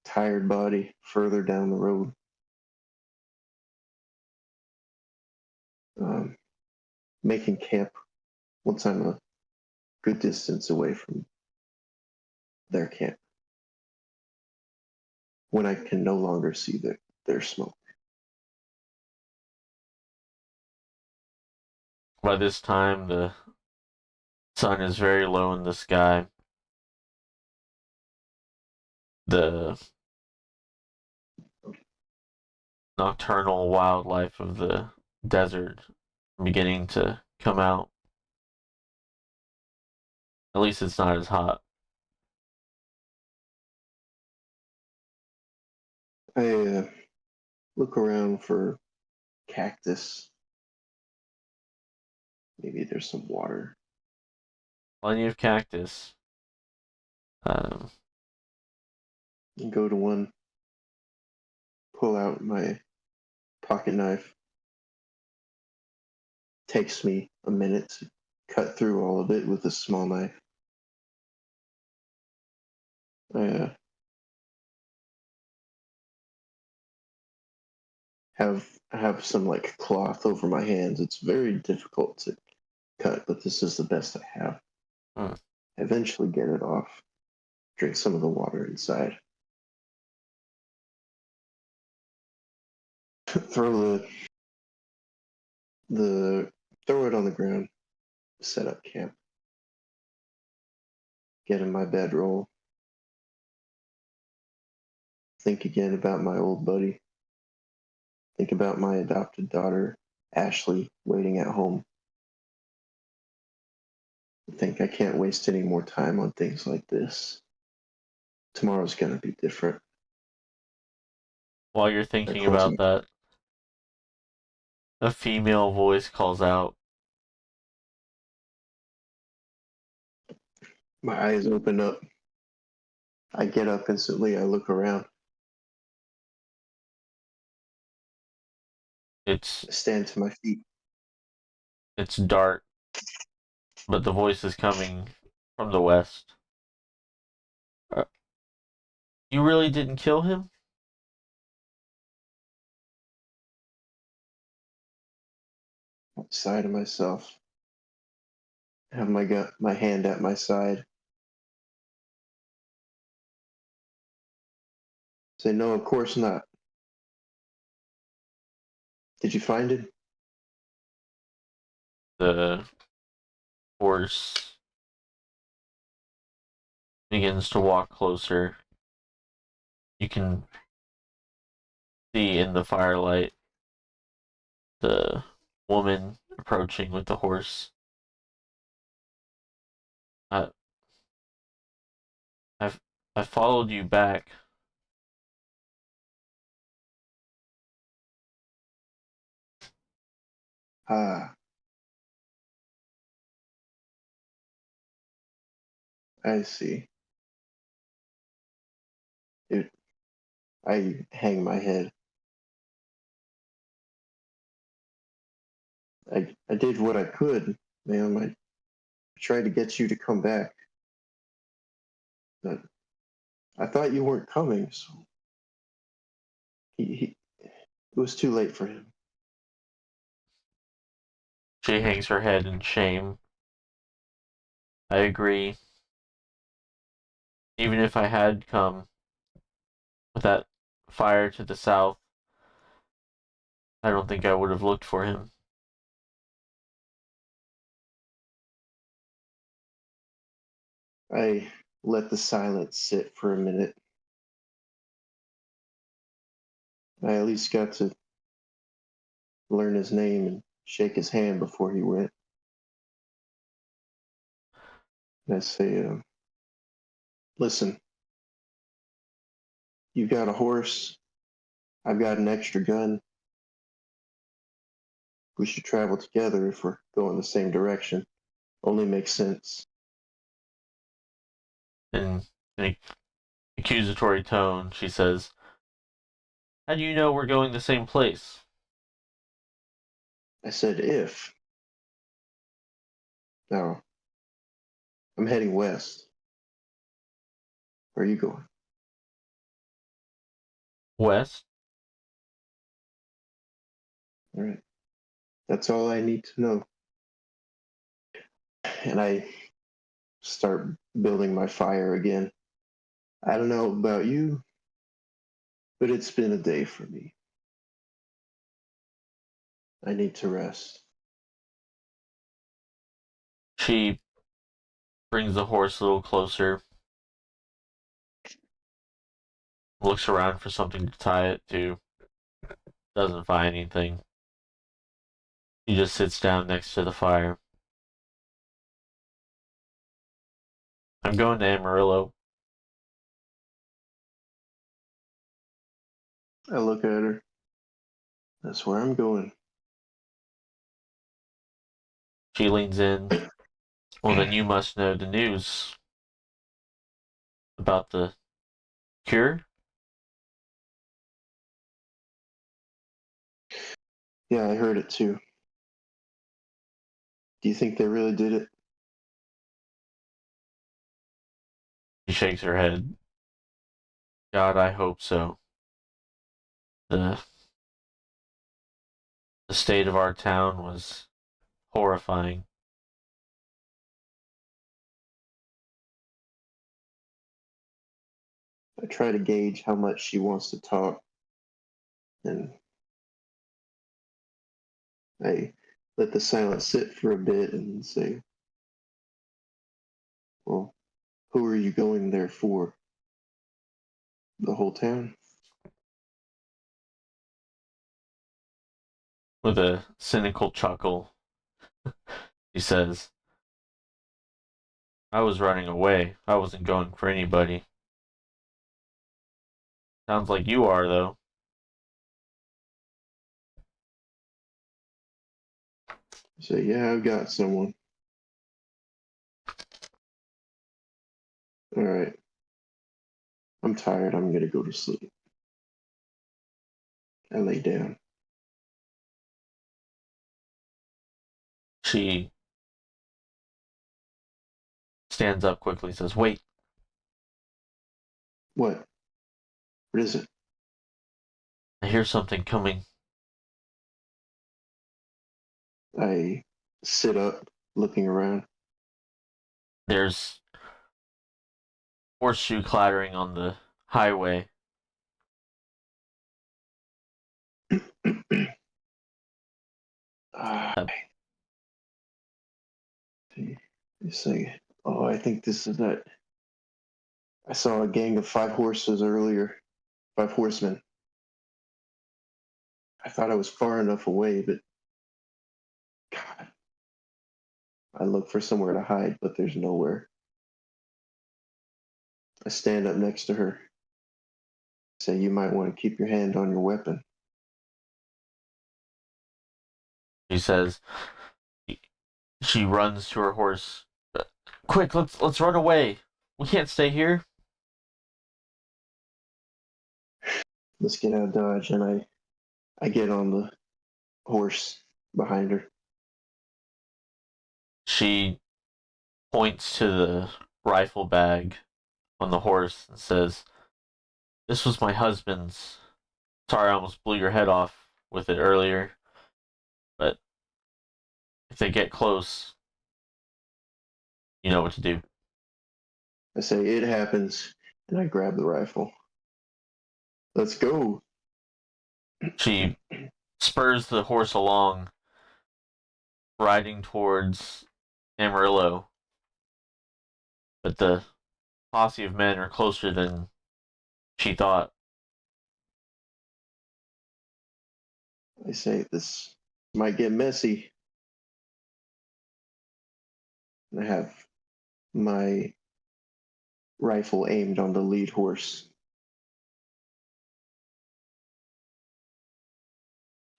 tired body further down the road. Making camp once I'm a good distance away from their camp. When I can no longer see their smoke. By this time, the sun is very low in the sky. The nocturnal wildlife of the desert beginning to come out. At least it's not as hot. I look around for cactus. Maybe there's some water. Plenty of cactus. Um, And go to one, pull out my pocket knife. Takes me a minute to cut through all of it with a small knife. I have some like cloth over my hands. It's very difficult to cut, but this is the best I have. hmm. Eventually get it off. Drink some of the water inside. throw the throw it on the ground. Set up camp. Get in my bedroll. Think again about my old buddy. Think about my adopted daughter, Ashley, waiting at home. Think I can't waste any more time on things like this. Tomorrow's gonna be different. While you're I thinking close about that, a female voice calls out, my eyes open up. I get up instantly. I look around. it's I stand to my feet. it's dark, but the voice is coming from the west. Uh, You really didn't kill him? Sigh to myself. Have my hand at my side. Say, no, of course not. Did you find it? The horse begins to walk closer. You can see in the firelight the woman approaching with the horse. I, I've I followed you back. Ah, I see. Dude, I hang my head. I did what I could, ma'am. tried to get you to come back, but I thought you weren't coming, so it was too late for him. She hangs her head in shame. I agree. Even if I had come with that fire to the south, I don't think I would have looked for him. I let the silence sit for a minute. I at least got to learn his name and shake his hand before he went. And I say, listen, you've got a horse, I've got an extra gun. We should travel together if we're going the same direction. Only makes sense. In an accusatory tone, she says, "How do you know we're going the same place?" I said, if. Now, I'm heading west. Where are you going? West? All right. That's all I need to know. And I start building my fire again. I don't know about you, but it's been a day for me. I need to rest. She brings the horse a little closer, looks around for something to tie it to, doesn't find anything. He just sits down next to the fire. I'm going to Amarillo. I look at her. That's where I'm going. She leans in. Well, then you must know the news about the cure. Yeah, I heard it too. Do you think they really did it? She shakes her head. God, I hope so. The the state of our town was horrifying. I try to gauge how much she wants to talk, and I let the silence sit for a bit and say, well, who are you going there for? The whole town? With a cynical chuckle, he says, I was running away. I wasn't going for anybody. Sounds like you are, though. I say, yeah, I've got someone. All right. I'm tired. I'm going to go to sleep. I lay down. She stands up quickly and says, Wait. What? What is it? I hear something coming. I sit up, looking around. There's horseshoe clattering on the highway. Ah, Uh, you say, oh, I think this is that. I saw a gang of 5 horses earlier, 5 horsemen. I thought I was far enough away, but God, I look for somewhere to hide, but there's nowhere. I stand up next to her, say, you might want to keep your hand on your weapon. She says, she runs to her horse. Quick, let's run away. We can't stay here. Let's get out of Dodge. And I get on the horse behind her. She points to the rifle bag on the horse and says, "This was my husband's. Sorry I almost blew your head off with it earlier, but if they get close, you know what to do." I say, it happens, and I grab the rifle. Let's go. She spurs the horse along, riding towards Amarillo, but the posse of men are closer than she thought. I say, this might get messy. I have my rifle aimed on the lead horse.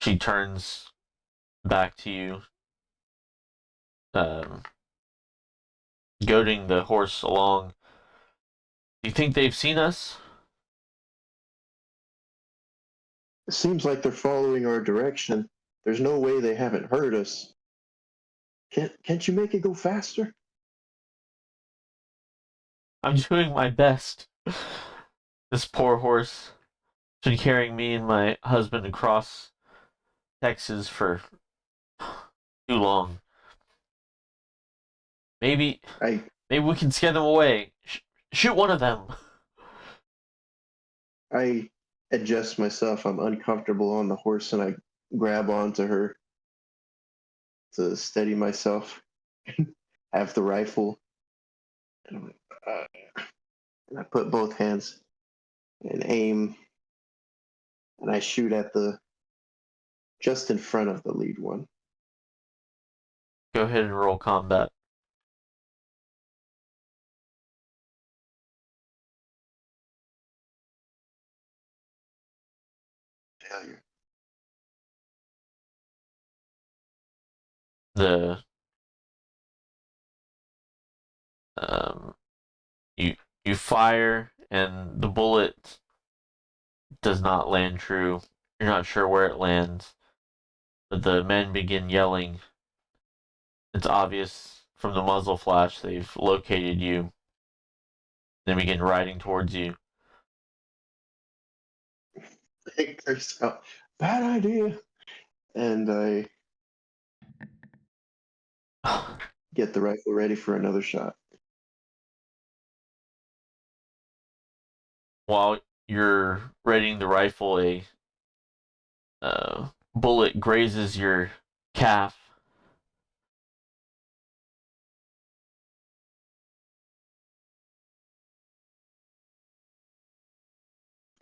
She turns back to you, um, goading the horse along. "Do you think they've seen us?" It seems like they're following our direction. There's no way they haven't heard us. Can't you make it go faster? "I'm doing my best. This poor horse has been carrying me and my husband across Texas for too long. Maybe, I maybe we can scare them away. Shoot one of them." I adjust myself. I'm uncomfortable on the horse, and I grab onto her to steady myself. Have the rifle, and and I put both hands and aim, and I shoot at the just in front of the lead one. Go ahead and roll combat. Failure. The um, you you fire and the bullet does not land true. You're not sure where it lands, but the men begin yelling. It's obvious from the muzzle flash they've located you. They begin riding towards you. I curse out, bad idea, and I get the rifle ready for another shot. While you're readying the rifle, a bullet grazes your calf.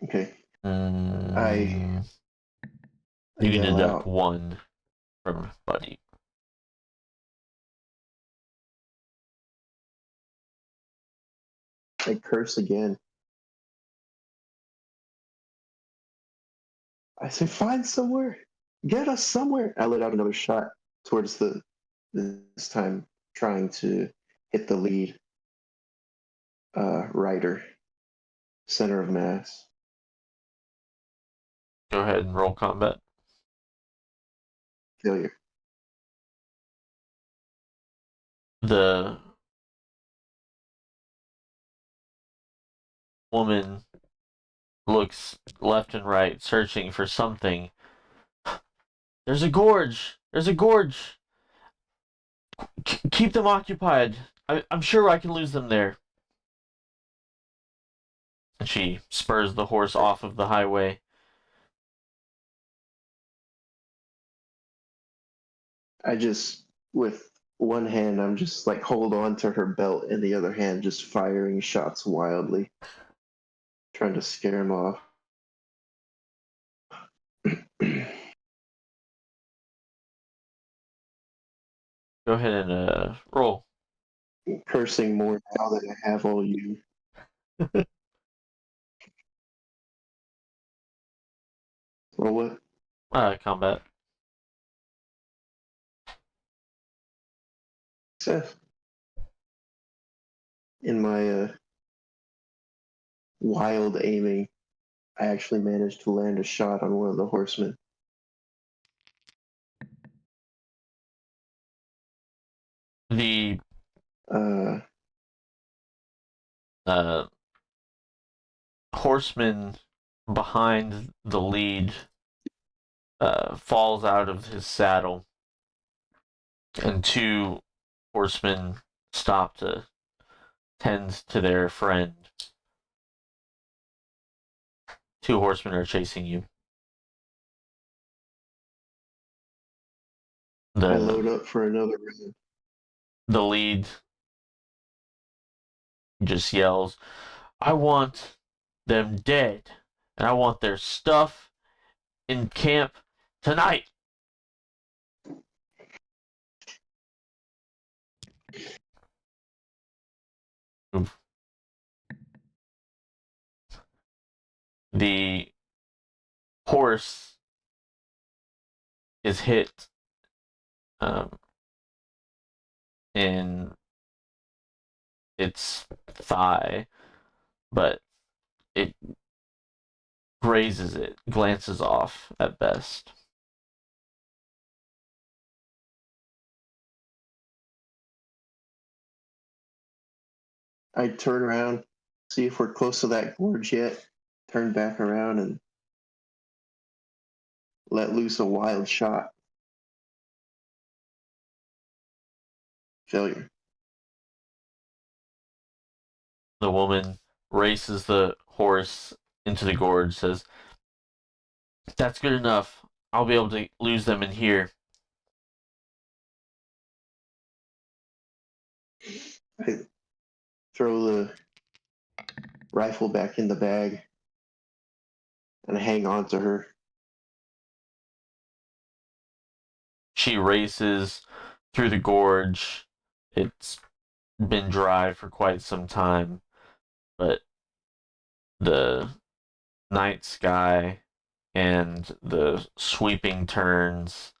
Okay, I Mm, I you can yell deduct out. one from Buddy. I curse again. I say, find somewhere. Get us somewhere. I let out another shot towards the this time trying to hit the lead rider, center of mass. Go ahead and roll combat. Failure. The woman looks left and right, searching for something. "There's a gorge! There's a gorge! Keep them occupied. I'm sure I can lose them there." And she spurs the horse off of the highway. I just, with one hand, I'm just like hold on to her belt, and the other hand just firing shots wildly, trying to scare him off. Go ahead and roll. Cursing more now that I have all you. Well, what? Combat. Seth, in my wild aiming, I actually managed to land a shot on one of the horsemen. The Uh, Horseman behind the lead falls out of his saddle, and two horsemen stop to tend to their friend. Two horsemen are chasing you. I load up for another round. The lead just yells, "I want them dead, and I want their stuff in camp tonight." The horse is hit um, in its thigh, but it grazes it, glances off at best. I turn around, see if we're close to that gorge yet, turn back around and let loose a wild shot. Failure. The woman races the horse into the gorge, says, "That's good enough. I'll be able to lose them in here." I throw the rifle back in the bag and I hang on to her. She races through the gorge. It's been dry for quite some time, but the night sky and the sweeping turns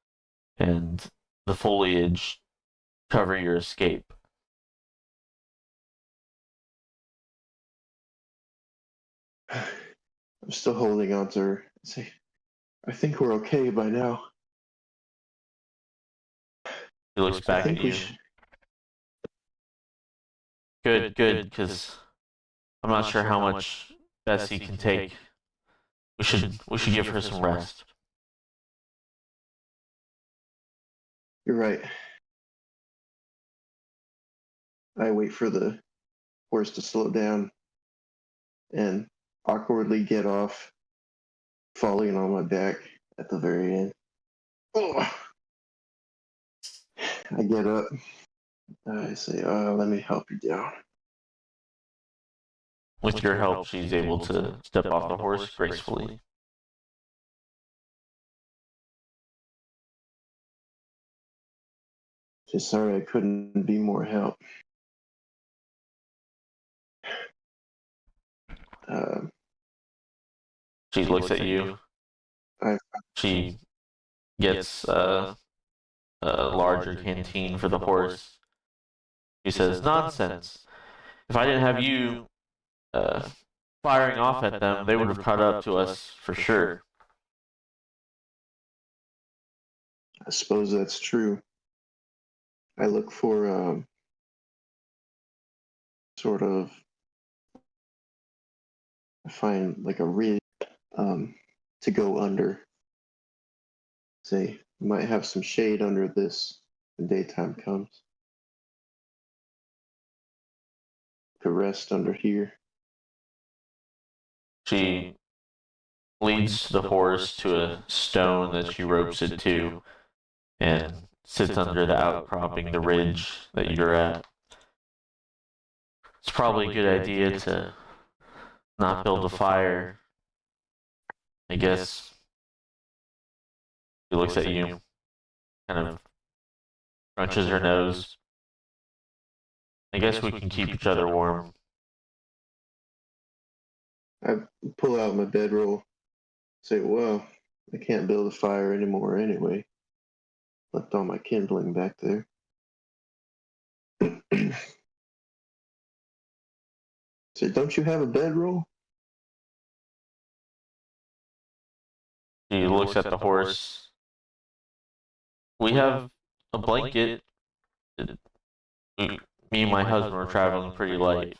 and the foliage cover your escape. I'm still holding on to her. I say, I think we're okay by now. He looks back at you. Good, because I'm not sure how much Bessie can take. We should give her some rest. You're right. I wait for the horse to slow down and awkwardly get off, falling on my back at the very end. Oh. I get up. I say, let me help you down. With your help, she's able to step off the horse gracefully. Just sorry I couldn't be more help. Uh, She looks at you. I, She gets a larger canteen for the horse. She says, "Nonsense. If I didn't have you uh, firing off at them, they would have caught up to us for sure." I suppose that's true. I look for sort of, I find like a ridge to go under. Say, we might have some shade under this when daytime comes. Could rest under here. She leads the horse to a stone that she ropes it to and sits under the outcropping, the ridge that you're at. It's probably a good idea to not build a fire. I guess. She looks at you, kind of crunches her nose. "I guess we can keep each other warm." I pull out my bedroll. Say, well, I can't build a fire anymore anyway. Left all my kindling back there. Say, don't you have a bedroll? She looks at the horse. "We have a blanket. Me and my husband were traveling pretty light.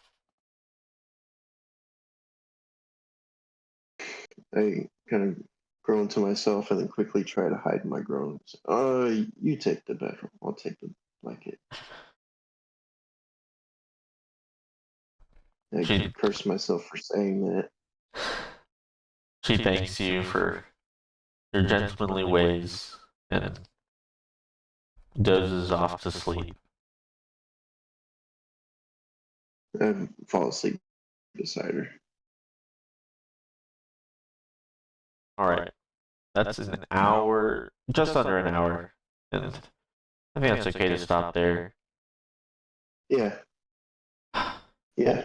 I kind of groan to myself and then quickly try to hide my groans. You take the bedroom. I'll take the blanket. I She curse myself for saying that. she thanks you for your gentlemanly ways and dozes off to sleep. I fall asleep beside her. All right, that's an hour, just under an hour, and I think that's okay to stop there. Yeah, yeah.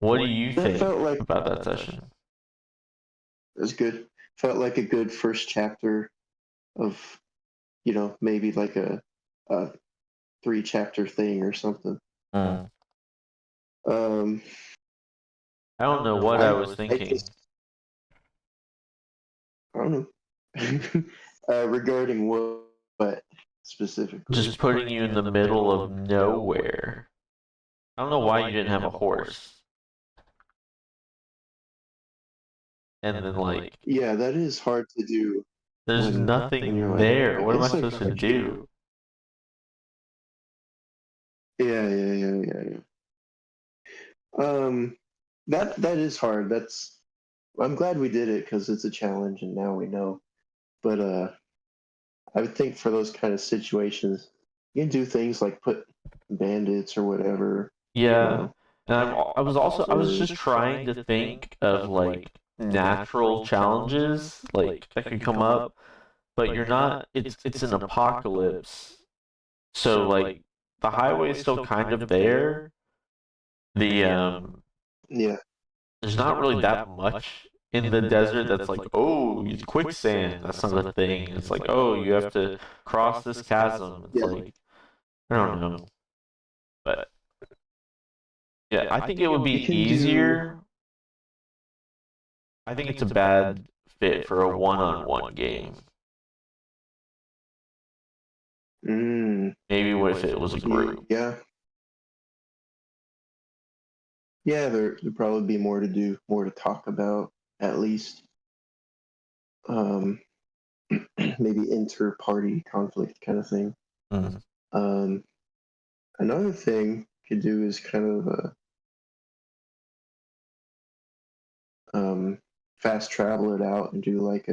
What do you That think felt like about that session? it was good. Felt like a good first chapter of, maybe like a 3-chapter thing or something. Mm. Um, I don't know what I was I thinking. just, I don't know. Regarding what specifically? Just putting you in the middle of nowhere. I don't know why you didn't have a horse. And then, like, Yeah, that is hard to do there's when you're nothing like, there. What am I it's like supposed to do? yeah. Um, that is hard. I'm glad we did it because it's a challenge and now we know. But I would think for those kind of situations, you can do things like put bandits or whatever, you Yeah. know, And I was or just trying to think of like natural challenges like that could come up, but you're not it's an apocalypse. So like the highway's still kind of there. The yeah, there's not really that much in the desert that's like, oh, it's quicksand. That's not a thing. It's like, oh, you have to cross this chasm. It's yeah. like, I don't know. But yeah, I think it would You be can do. easier. I think it's a bad fit for a one-on-one game. Mm, Maybe what if it was a group? yeah, yeah. There'd probably be more to do, more to talk about, at least. Um, maybe inter-party conflict kind of thing. Mm. Um, Another thing could do is kind of fast travel it out and do like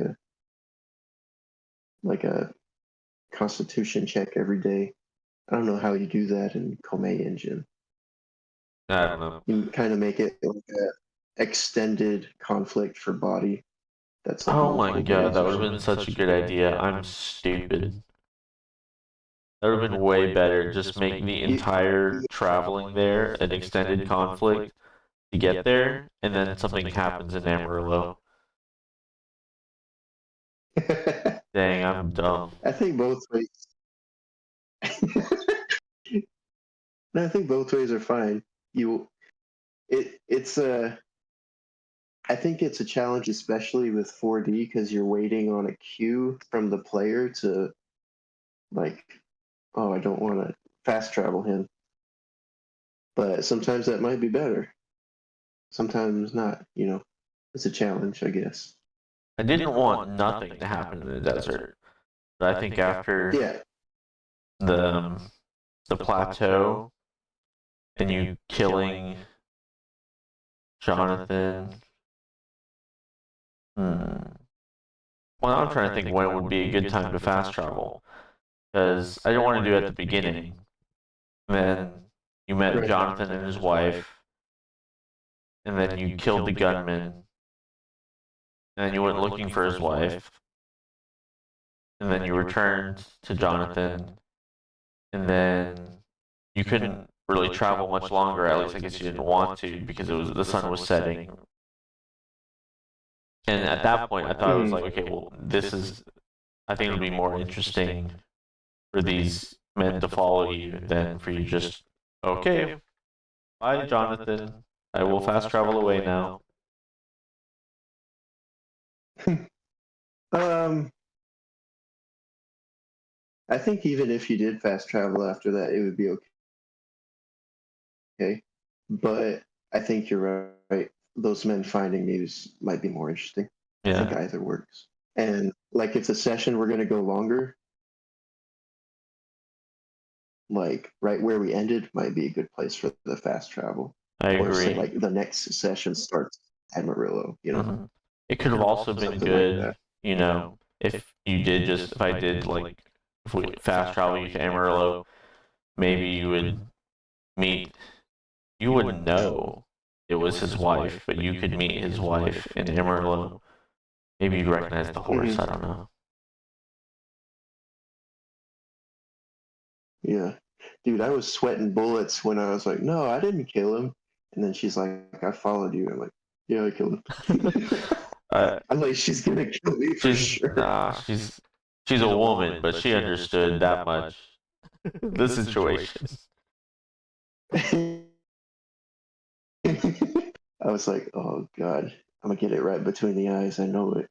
a constitution check every day. I don't know how you do that in Koei Engine. I don't know. You kind of make it like a extended conflict for body. That's like Oh my multiple god, days that or would have been something. such a good idea. I'm stupid. That would have been way better. Just make the You, entire traveling there an extended conflict to get there, and then something happens in Amarillo. Dang, I'm dumb. I think both ways. No, I think both ways are fine. You, it's a. I think it's a challenge, especially with 4D, because you're waiting on a cue from the player to like, oh, I don't want to fast travel him. But sometimes that might be better. Sometimes not. It's a challenge, I guess. I didn't want nothing to happen in the desert, but I think after Yeah. the the plateau and you killing Jonathan. Hmm. Well, I'm trying to think when would be a good time to fast travel because I didn't want to do it at the beginning. Then you met Right. Jonathan and his wife, and then you killed the gunman, and then you went looking for his wife, and then you returned to Jonathan, and then you couldn't really travel much longer. At least I guess you didn't want to because the sun was setting. And at that point, I thought it was Mhm. like, okay, well, this is. I think it would be more interesting for these men to follow you than for you just, okay, bye, Jonathan. I will fast travel away now. um, I think even if you did fast travel after that, it would be okay. okay, but I think you're right. Those men finding me might be more interesting. I think Yeah, either works. And like, if the session we're gonna go longer, like right where we ended might be a good place for the fast travel. I Or say agree. like the next session starts at Amarillo, Mhm. It could have also been something like good, that. if you did just if I did like if we fast travel you to Amarillo, maybe meet you wouldn't know it was his wife, but you could meet his wife in Amarillo. Maybe you'd recognize the horse. I Hmm. don't know. Yeah, dude, I was sweating bullets when I was like, no, I didn't kill him. And then she's like, I followed you. I'm like, yeah, I killed him. uh, I'm like, she's gonna kill me for she's sure. nah, she's a woman, but she understood that much. The situation. I was like, oh god, I'm gonna get it right between the eyes. I know it.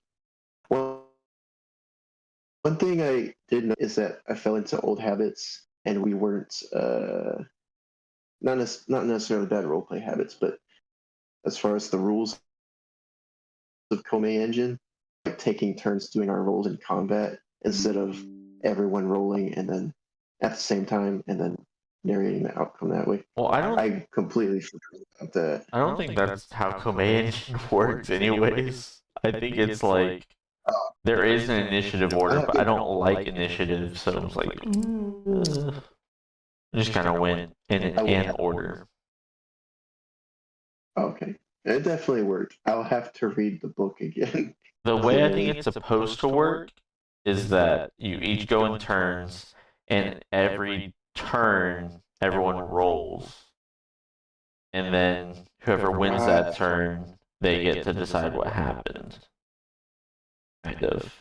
One thing I did know is that I fell into old habits, and we weren't not necessarily bad roleplay habits, but as far as the rules of Kome Engine, like taking turns doing our roles in combat instead of everyone rolling and then at the same time and then narrating the outcome that way. Well, I completely forgot about that. I don't think that's how command works anyways. I think it's like there is an initiative order, Uh, but I don't like initiative, so it's like just kind of went in an order. okay, it definitely worked. I'll have to read the book again. The way I think to, it's supposed to work is that you each go in turns, and every turn everyone rolls, and then whoever wins that turn, they get to decide what happened. Kind of.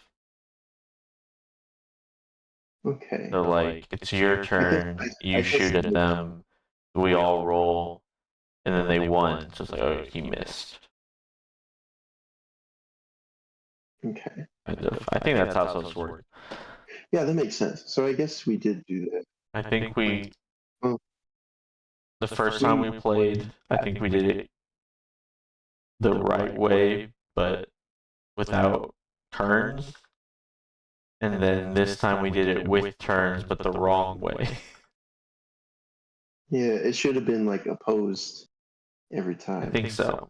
okay, So like it's your I guess turn, I you guess shoot at them, we all roll, and then they won. So it's like, oh, he missed. okay. Kind of. I think that's how it's supposed to work. Yeah, that makes sense. So I guess we did do that. I think we Well, the first time we we played, I think we did it the right way, but without turns. And then this time we did it with turns, but the wrong way. yeah, it should have been like opposed every I time. think so.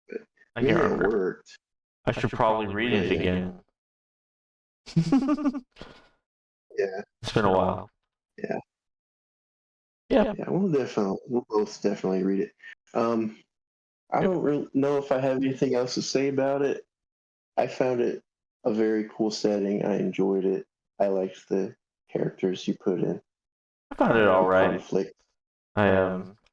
But I I mean, can't it remember. worked. I should probably read But it yeah, again. It's yeah, been a while. yeah, Yeah. yeah. We'll both definitely read it. Um, I don't really know if I have anything else to say about it. I found it a very cool setting. I enjoyed it. I liked the characters you put in, I found it all the right. conflict.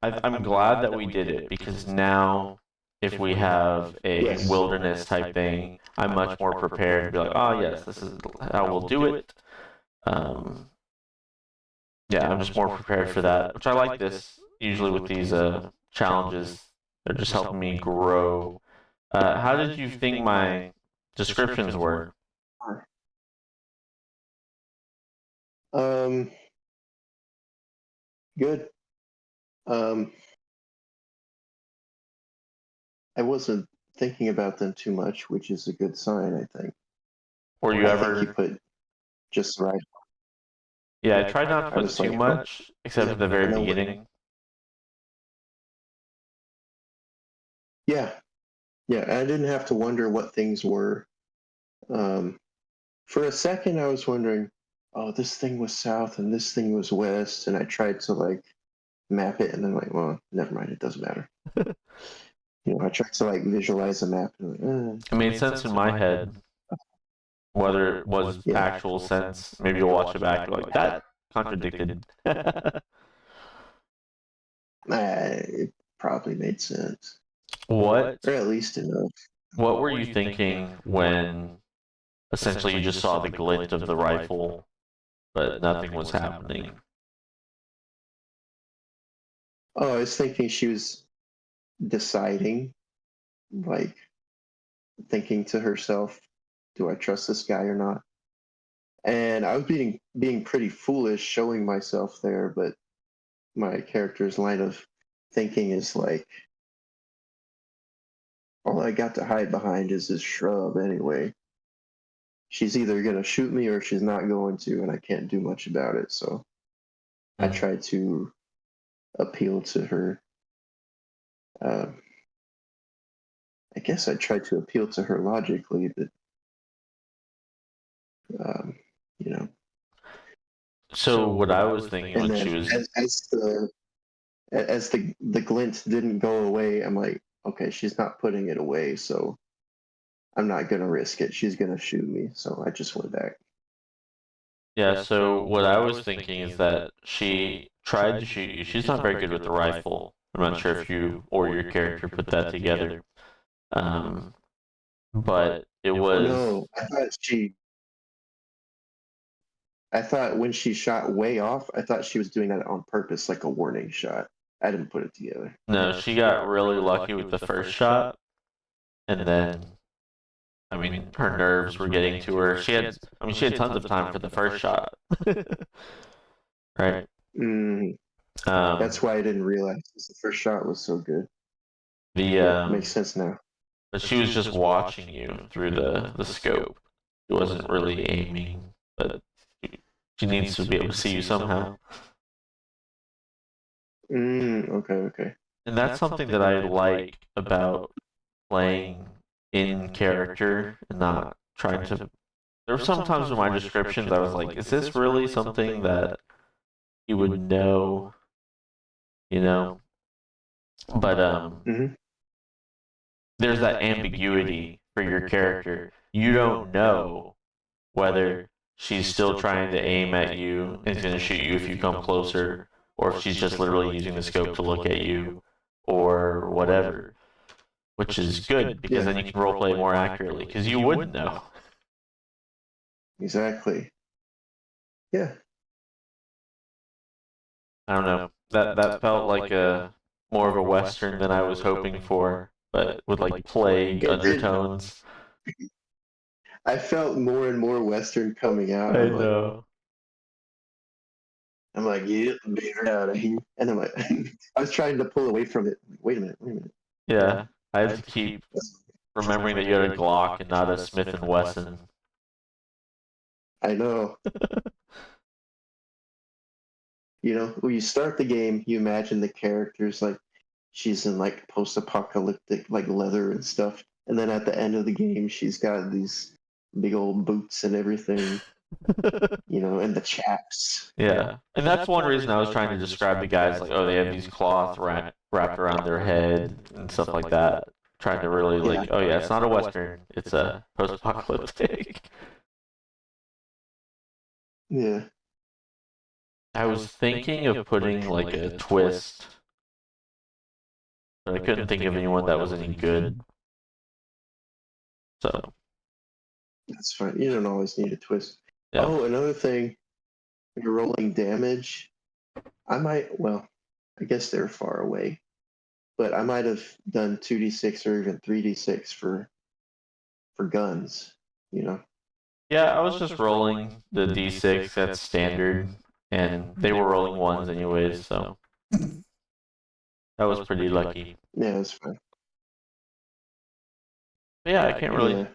I'm glad that we did it because now if we have a Yes. wilderness type thing, I'm much more prepared to be like, oh yes, this is how we'll do it. Um, yeah, I'm just more prepared for that, which I like this usually with these challenges. They're just helping me grow. How did you think my descriptions were? Um, good. Um, I wasn't thinking about them too much, which is a good sign, I think. Were you I think you ever? put just right. Yeah, I tried not to I put was too like, oh, much, except at the very no way. beginning. Yeah, yeah. I didn't have to wonder what things were. Um, for a second, I was wondering, oh, this thing was south and this thing was west, and I tried to like map it, and then like, well, never mind, it doesn't matter. I tried to like visualize a map, and like, It made sense in my head. Whether it was yeah, actual sense, maybe you'll watch it back and be like, that contradicted. it probably made sense, What or at least enough. what were you thinking when essentially you just saw the glint of the rifle, but nothing was happening? Oh, I was thinking she was deciding, like thinking to herself, "Do I trust this guy or not?" And I was being pretty foolish, showing myself there, but my character's line of thinking is like, all I got to hide behind is this shrub anyway. She's either gonna shoot me or she's not going to, and I can't do much about it. So I try to appeal to her. Uh, I guess I tried to appeal to her logically, but um, you know. So what I was thinking, And like then she was, as the glint didn't go away, I'm like, okay, she's not putting it away, so I'm not gonna risk it. She's gonna shoot me, so I just went back. yeah. So what I was thinking is that she tried to shoot you. She's not very good with the rifle. I'm not sure if you or your character put that together. Um, but it was No, I thought when she shot way off, I thought she was doing that on purpose, like a warning shot. I didn't put it together. no. She got really lucky with the first shot, and then I mean, her nerves were getting to her. She had tons of time for the first shot, right? Mm, Um, that's why I didn't realize 'cause the first shot was so good. the Yeah, makes sense now. but she was just watching you through the scope. She wasn't really aiming, but she needs to be able to see you somehow. Okay, okay. And that's something that I like about playing in character and not trying to. There were some times in my descriptions I was like, is this really something that you would know, you know? But Hmm. there's that ambiguity for your character. You don't know whether she's still trying to aim at you and is going to shoot you if you come closer, or if she's just literally using the scope to look at you, or whatever. Which is good because Yeah, then you can roleplay more accurately because you wouldn't know. exactly. Yeah, I don't know. That felt like a more of a western than I was hoping for, but with like plague it did. undertones. I felt more and more Western coming out. I know. I'm like, yeah, get out of here. And I'm like, I was trying to pull away from it. Wait a minute, wait a minute. Yeah, I have to keep remembering that you had a Glock and not a Smith and Wesson. I know. You know, when you start the game, you imagine the characters like she's in like post-apocalyptic like leather and stuff, and then at the end of the game, she's got these big old boots and everything, you know, and the chaps. Yeah, and that's one reason I was trying to describe the guys like, oh, they have these cloth wrapped around their head and stuff like that. Trying to really Yeah, like, oh yeah, it's not a western, it's a post-apocalyptic. yeah. I was thinking of putting like a twist, but I couldn't think of anyone that was any good. So That's fine. You don't always need a twist. yeah, Oh, another thing, when you're rolling damage, I might, well, I guess they're far away, but I might have done 2d6 or even 3d6 for guns, you know. yeah. I was just rolling the d6 that's standard, and they were rolling ones anyways, so that was pretty lucky. Yeah, that's fine. But yeah, I can't really Yeah.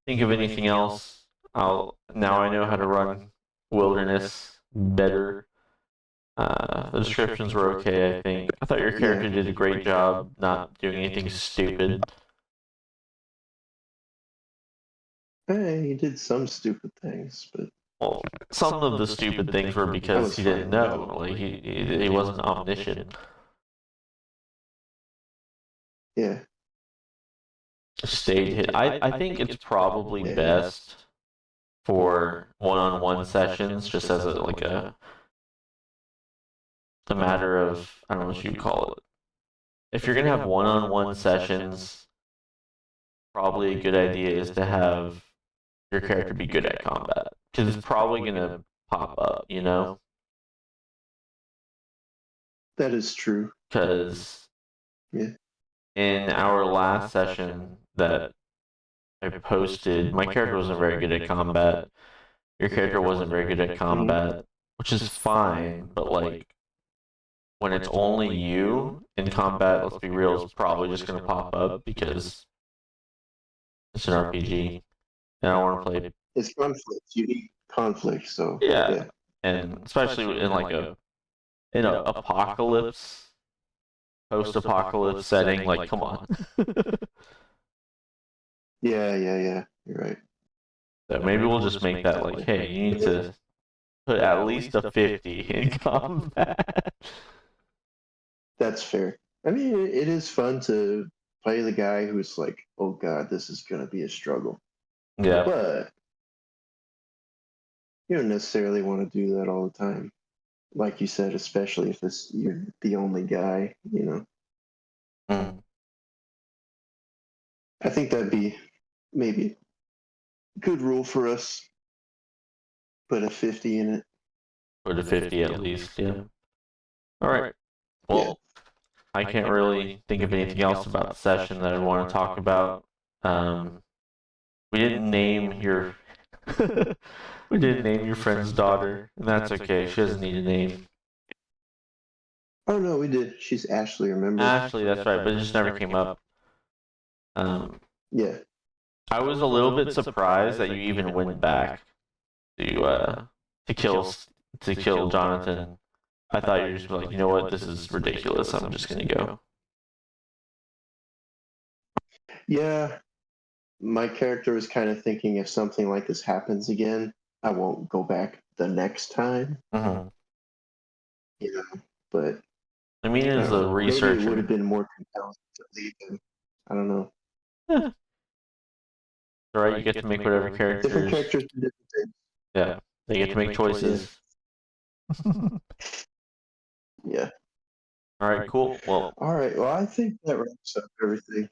think of anything else. I'll now I know how to run wilderness better. The descriptions were okay, I think. I thought your character Yeah. did a great job not doing anything stupid. He did some stupid things, but Well, some of the stupid things were I because was he didn't fine with it. know. Like he wasn't omniscient. Yeah. Stayed hit. I think it's probably Yeah. best for one-on-one sessions, just as a matter of I don't know what you'd call it. If you're gonna have one-on-one sessions, probably a good idea is to have your character be good at combat because it's probably gonna pop up, you know. That is true. Because Yeah. in our last session that I posted, my character wasn't very good at combat. Your character wasn't very good at Mhm. combat, which is fine, but like when it's only you in combat, let's be real, is probably just going to pop up because it's an RPG. And I don't want to play. It's conflict. You need conflict, so Yeah, and especially in like a apocalypse, post-apocalypse setting. Like, come on. Yeah. You're right. So maybe we'll just make that like, hey, you need to put at least a 50 in combat. That's fair. I mean, it is fun to play the guy who's like, oh god, this is gonna be a struggle. Yeah. But you don't necessarily want to do that all the time. Like you said, especially if you're the only guy, you know. Mm. I think that'd be maybe a good rule for us. Put a 50 in it. Put a 50 at least, yeah. All right. Well, I can't really think of anything else about the session that I want to talk about. We didn't name your we didn't name your friend's daughter, and that's okay. She doesn't need a name. Oh no, we did. She's Ashley, remember? Ashley, that's right, but it just never came up. Yeah. I was a little bit surprised that you even went back to kill Jonathan. I thought you were just like, you know what, this is ridiculous. I'm just gonna go. Yeah. My character was kind of thinking if something like this happens again, I won't go back the next time. Mm-hmm. You know, but I mean, as a researcher, maybe it would have been more compelling to leave him. I don't know. Yeah. Right, you get to make whatever characters. Different characters do different things. Yeah, they get to make choices. Yeah. All right, cool. Well, all right. Well, I think that wraps up everything.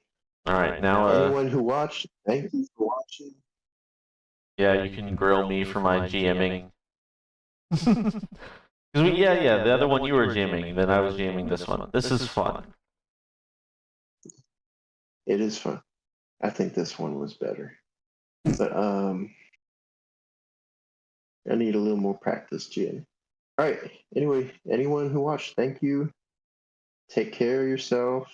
All right, now anyone who watched, thank you for watching. Yeah, you can grill me for my GMing. Yeah, the other one you were GMing, then I was GMing this one. This is fun. It is fun. I think this one was better. But I need a little more practice, GM. All right. Anyway, anyone who watched, thank you. Take care of yourself.